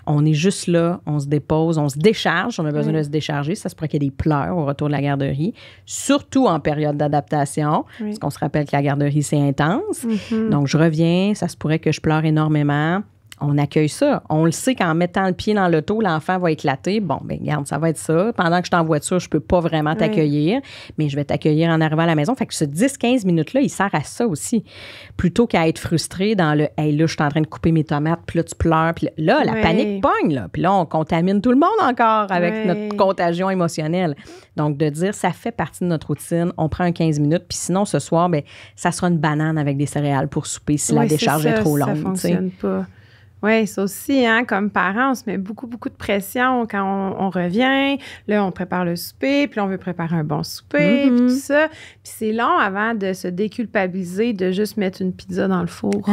On est juste là, on se dépose, on se décharge. On a besoin de se décharger. Ça se pourrait qu'il y ait des pleurs au retour de la garderie, surtout en période d'adaptation, parce qu'on se rappelle que la garderie, c'est intense. Donc, je reviens, ça se pourrait que je pleure énormément. On accueille ça. On le sait qu'en mettant le pied dans l'auto, l'enfant va éclater. Bon, bien, regarde, ça va être ça. Pendant que je suis en voiture, je peux pas vraiment t'accueillir, mais je vais t'accueillir en arrivant à la maison. Fait que ce 10-15 minutes-là, il sert à ça aussi. Plutôt qu'à être frustré dans le « Hey, là, je suis en train de couper mes tomates, puis là, tu pleures. » Puis là, la panique pogne, là. Puis là, on contamine tout le monde encore avec notre contagion émotionnelle. Donc, de dire, ça fait partie de notre routine. On prend un 15 minutes, puis sinon, ce soir, bien, ça sera une banane avec des céréales pour souper si la décharge est trop longue. Ça fonctionne pas. Oui, ça aussi, hein, comme parents, on se met beaucoup de pression quand on revient. Là, on prépare le souper, puis là, on veut préparer un bon souper, puis tout ça. Puis c'est long avant de se déculpabiliser de juste mettre une pizza dans le four.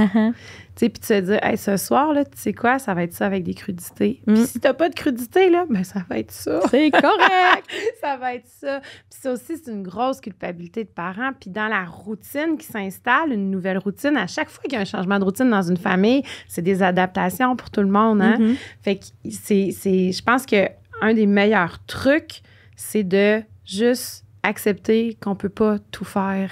Tu sais, puis de se dire, hey, ce soir, là, tu sais quoi, ça va être ça avec des crudités. Puis si t'as pas de crudités, là, ben ça va être ça. C'est correct! Ça va être ça. Puis ça aussi, c'est une grosse culpabilité de parents. Puis dans la routine qui s'installe, une nouvelle routine, à chaque fois qu'il y a un changement de routine dans une famille, c'est des adaptations pour tout le monde, hein? Fait que je pense que un des meilleurs trucs, c'est de juste accepter qu'on peut pas tout faire.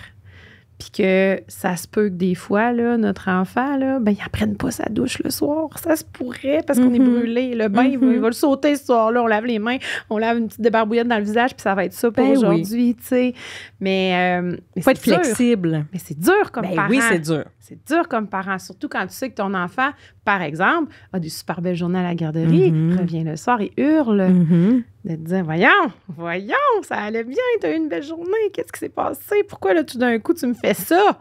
Puis que ça se peut que des fois, là, notre enfant, là, ben, il ne prenne pas sa douche le soir. Ça se pourrait parce qu'on est brûlé. Le bain, il va le sauter ce soir-là. On lave les mains, on lave une petite débarbouillette dans le visage, puis ça va être ça pour aujourd'hui, tu sais. Mais il faut être flexible. Mais c'est dur comme parent. Oui, c'est dur. C'est dur comme parent, surtout quand tu sais que ton enfant, par exemple, a des super belles journées à la garderie, revient le soir et hurle. De te dire, voyons, ça allait bien, tu as eu une belle journée, qu'est-ce qui s'est passé? Pourquoi, là, tout d'un coup, tu me fais ça?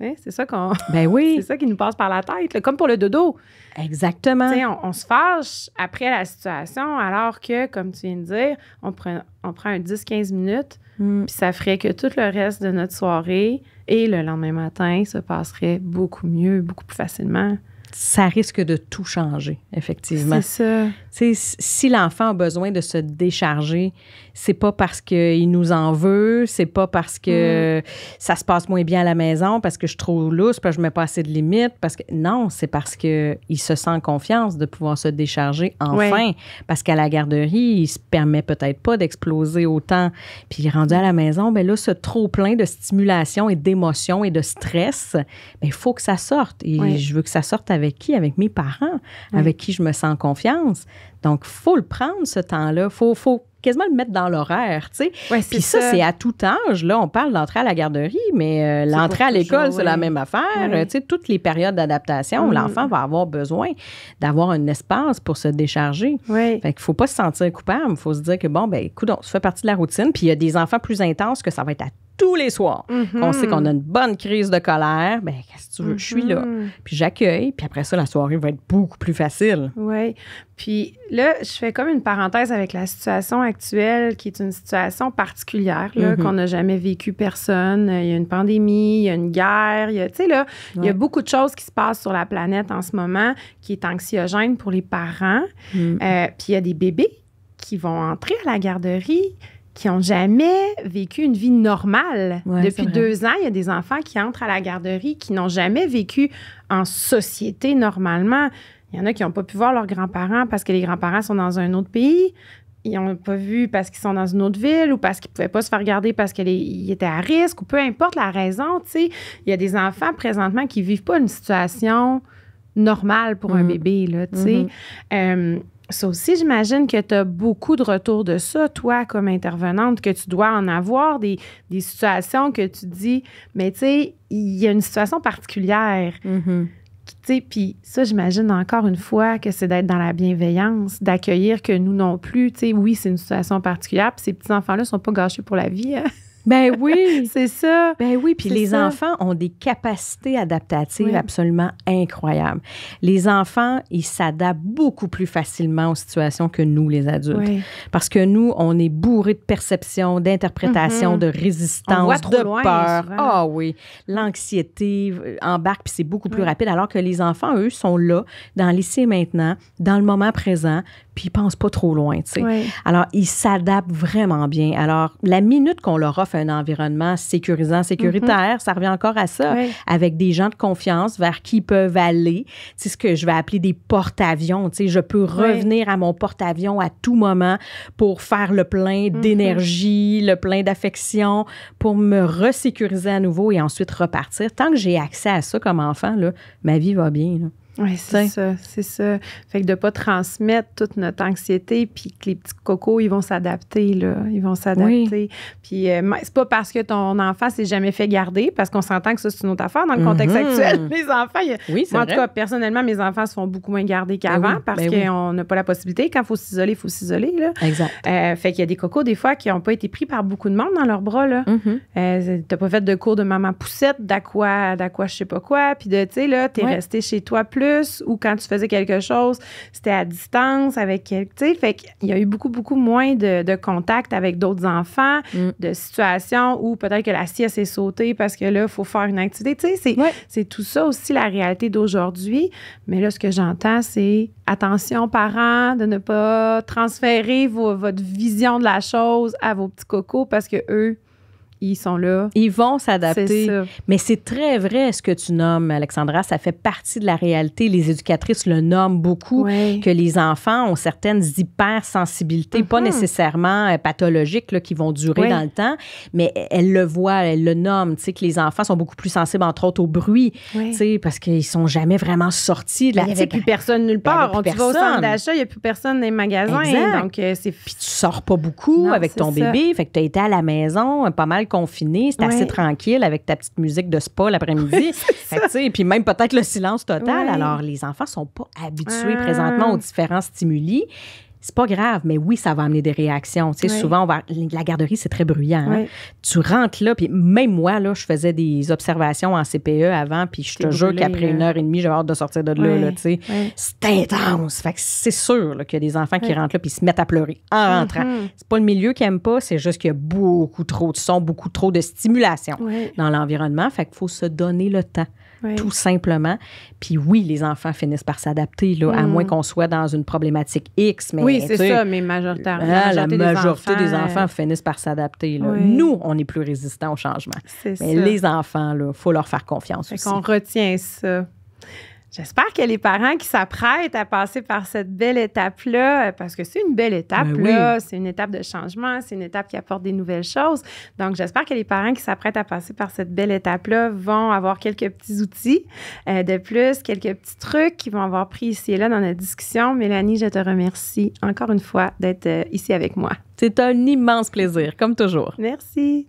Hein, c'est ça qu'on... c'est ça qui nous passe par la tête, là, comme pour le dodo. Exactement. On se fâche après la situation, alors que, comme tu viens de dire, on prend un 10-15 minutes, puis ça ferait que tout le reste de notre soirée et le lendemain matin se passerait beaucoup mieux, beaucoup plus facilement. ça risque de tout changer, effectivement. C'est ça. Tu sais, si l'enfant a besoin de se décharger, c'est pas parce qu'il nous en veut, c'est pas parce que ça se passe moins bien à la maison, parce que je suis trop lousse, parce que je mets pas assez de limites, parce que non, c'est parce que il se sent en confiance de pouvoir se décharger enfin, parce qu'à la garderie, il se permet peut-être pas d'exploser autant, puis il est rendu à la maison, ben là, ce trop plein de stimulation et d'émotions et de stress, ben il faut que ça sorte. Et je veux que ça sorte avec qui? Avec mes parents, avec qui je me sens en confiance. Donc, il faut le prendre, ce temps-là. Il faut quasiment le mettre dans l'horaire, tu sais. Ouais, puis ça, c'est à tout âge. Là, on parle d'entrée à la garderie, mais l'entrée à l'école, c'est la même affaire. Tu sais, toutes les périodes d'adaptation, l'enfant va avoir besoin d'avoir un espace pour se décharger. Fait qu'il ne faut pas se sentir coupable. Il faut se dire que, bon, ben écoute, ça fait partie de la routine. Puis il y a des enfants plus intenses que ça va être à tous les soirs. On sait qu'on a une bonne crise de colère. Ben qu'est-ce que tu veux? Je suis là. Puis j'accueille. Puis après ça, la soirée va être beaucoup plus facile. Oui. Puis là, je fais comme une parenthèse avec la situation actuelle, qui est une situation particulière, là, qu'on n'a jamais vécu personne. Il y a une pandémie, il y a une guerre, il y a beaucoup de choses qui se passent sur la planète en ce moment qui est anxiogène pour les parents. Puis il y a des bébés qui vont entrer à la garderie qui n'ont jamais vécu une vie normale. Depuis 2 ans, il y a des enfants qui entrent à la garderie qui n'ont jamais vécu en société normalement. Il y en a qui n'ont pas pu voir leurs grands-parents parce que les grands-parents sont dans un autre pays. Ils n'ont pas vu parce qu'ils sont dans une autre ville ou parce qu'ils ne pouvaient pas se faire garder parce qu'ils étaient à risque ou peu importe la raison, tu sais. Il y a des enfants présentement qui ne vivent pas une situation normale pour un bébé, là, tu sais. Ça aussi, j'imagine que tu as beaucoup de retours de ça, toi, comme intervenante, que tu dois en avoir, des situations que tu dis, mais tu sais, il y a une situation particulière. Puis ça, j'imagine encore une fois que c'est d'être dans la bienveillance, d'accueillir que nous non plus, tu sais, oui, c'est une situation particulière, puis ces petits-enfants-là ne sont pas gâchés pour la vie, hein? Ben oui. C'est ça. Ben oui, puis les enfants ont des capacités adaptatives absolument incroyables. Les enfants, ils s'adaptent beaucoup plus facilement aux situations que nous, les adultes. Parce que nous, on est bourrés de perception, d'interprétation, de résistance, de peur. Ah oui. L'anxiété embarque, puis c'est beaucoup plus rapide, alors que les enfants, eux, sont là, dans l'ici et maintenant, dans le moment présent, puis ils pensent pas trop loin, tu sais. Alors, ils s'adaptent vraiment bien. Alors, la minute qu'on leur offre un environnement sécurisant, sécuritaire, ça revient encore à ça, avec des gens de confiance vers qui ils peuvent aller. C'est ce que je vais appeler des porte-avions, tu sais. Je peux revenir à mon porte-avions à tout moment pour faire le plein d'énergie, le plein d'affection, pour me resécuriser à nouveau et ensuite repartir. Tant que j'ai accès à ça comme enfant, là, ma vie va bien, là. Oui, c'est ça. Fait que de ne pas transmettre toute notre anxiété, puis que les petits cocos, ils vont s'adapter, là. Ils vont s'adapter. Puis c'est pas parce que ton enfant s'est jamais fait garder, parce qu'on s'entend que ça, c'est une autre affaire dans le contexte actuel. Les enfants, moi, en tout cas, personnellement, mes enfants se font beaucoup moins garder qu'avant parce qu'on n'a pas la possibilité. Quand il faut s'isoler, là. Exact. Fait qu'il y a des cocos, des fois, qui n'ont pas été pris par beaucoup de monde dans leurs bras, là. T'as pas fait de cours de maman poussette, d'aqua, je sais pas quoi, puis tu sais, là, t'es resté chez toi plus, ou quand tu faisais quelque chose, c'était à distance avec quelqu'un. Tu sais, fait qu'il y a eu beaucoup moins de contact avec d'autres enfants, de situations où peut-être que la sieste est sautée parce que là, il faut faire une activité. Tu sais, c'est tout ça aussi la réalité d'aujourd'hui. Mais là, ce que j'entends, c'est attention, parents, de ne pas transférer votre vision de la chose à vos petits cocos parce que eux, ils sont là. Ils vont s'adapter. C'est ça. Mais c'est très vrai ce que tu nommes, Alexandra. Ça fait partie de la réalité. Les éducatrices le nomment beaucoup, que les enfants ont certaines hypersensibilités, pas nécessairement pathologiques, là, qui vont durer dans le temps, mais elles le voient, elles le nomment, tu sais, que les enfants sont beaucoup plus sensibles, entre autres, au bruit, tu sais, parce qu'ils sont jamais vraiment sortis. Il n'y a plus personne nulle part. Tu vas au centre d'achat, il n'y a plus personne dans les magasins. Exact. Donc, puis tu sors pas beaucoup avec ton bébé. Fait que tu as été à la maison, pas mal confiné, c'est assez tranquille avec ta petite musique de spa l'après-midi. Puis même peut-être le silence total. Alors, les enfants sont pas habitués présentement aux différents stimuli. C'est pas grave, mais oui, ça va amener des réactions. Tu sais, souvent, la garderie, c'est très bruyant. Hein? Tu rentres là, puis même moi, là, je faisais des observations en CPE avant, puis je te jure qu'après 1h30, j'avais hâte de sortir de là, tu sais. C'est intense. Fait que c'est sûr là, qu'il y a des enfants qui rentrent là, puis se mettent à pleurer en rentrant. C'est pas le milieu qu'ils aiment pas, c'est juste qu'il y a beaucoup trop de son, beaucoup trop de stimulation dans l'environnement. Fait qu'il faut se donner le temps tout simplement. Puis oui, les enfants finissent par s'adapter, là, à moins qu'on soit dans une problématique X. Mais, oui, c'est ça, mais majoritairement. La majorité des enfants finissent par s'adapter. Là. Oui. Nous, on est plus résistants au changement. Mais ça. Les enfants, il faut leur faire confiance aussi. On retient ça. J'espère que les parents qui s'apprêtent à passer par cette belle étape-là, parce que c'est une belle étape, là, c'est une étape de changement, c'est une étape qui apporte des nouvelles choses. Donc, j'espère que les parents qui s'apprêtent à passer par cette belle étape-là vont avoir quelques petits outils de plus, quelques petits trucs qu'ils vont avoir pris ici et là dans notre discussion. Mélanie, je te remercie encore une fois d'être ici avec moi. C'est un immense plaisir, comme toujours. Merci.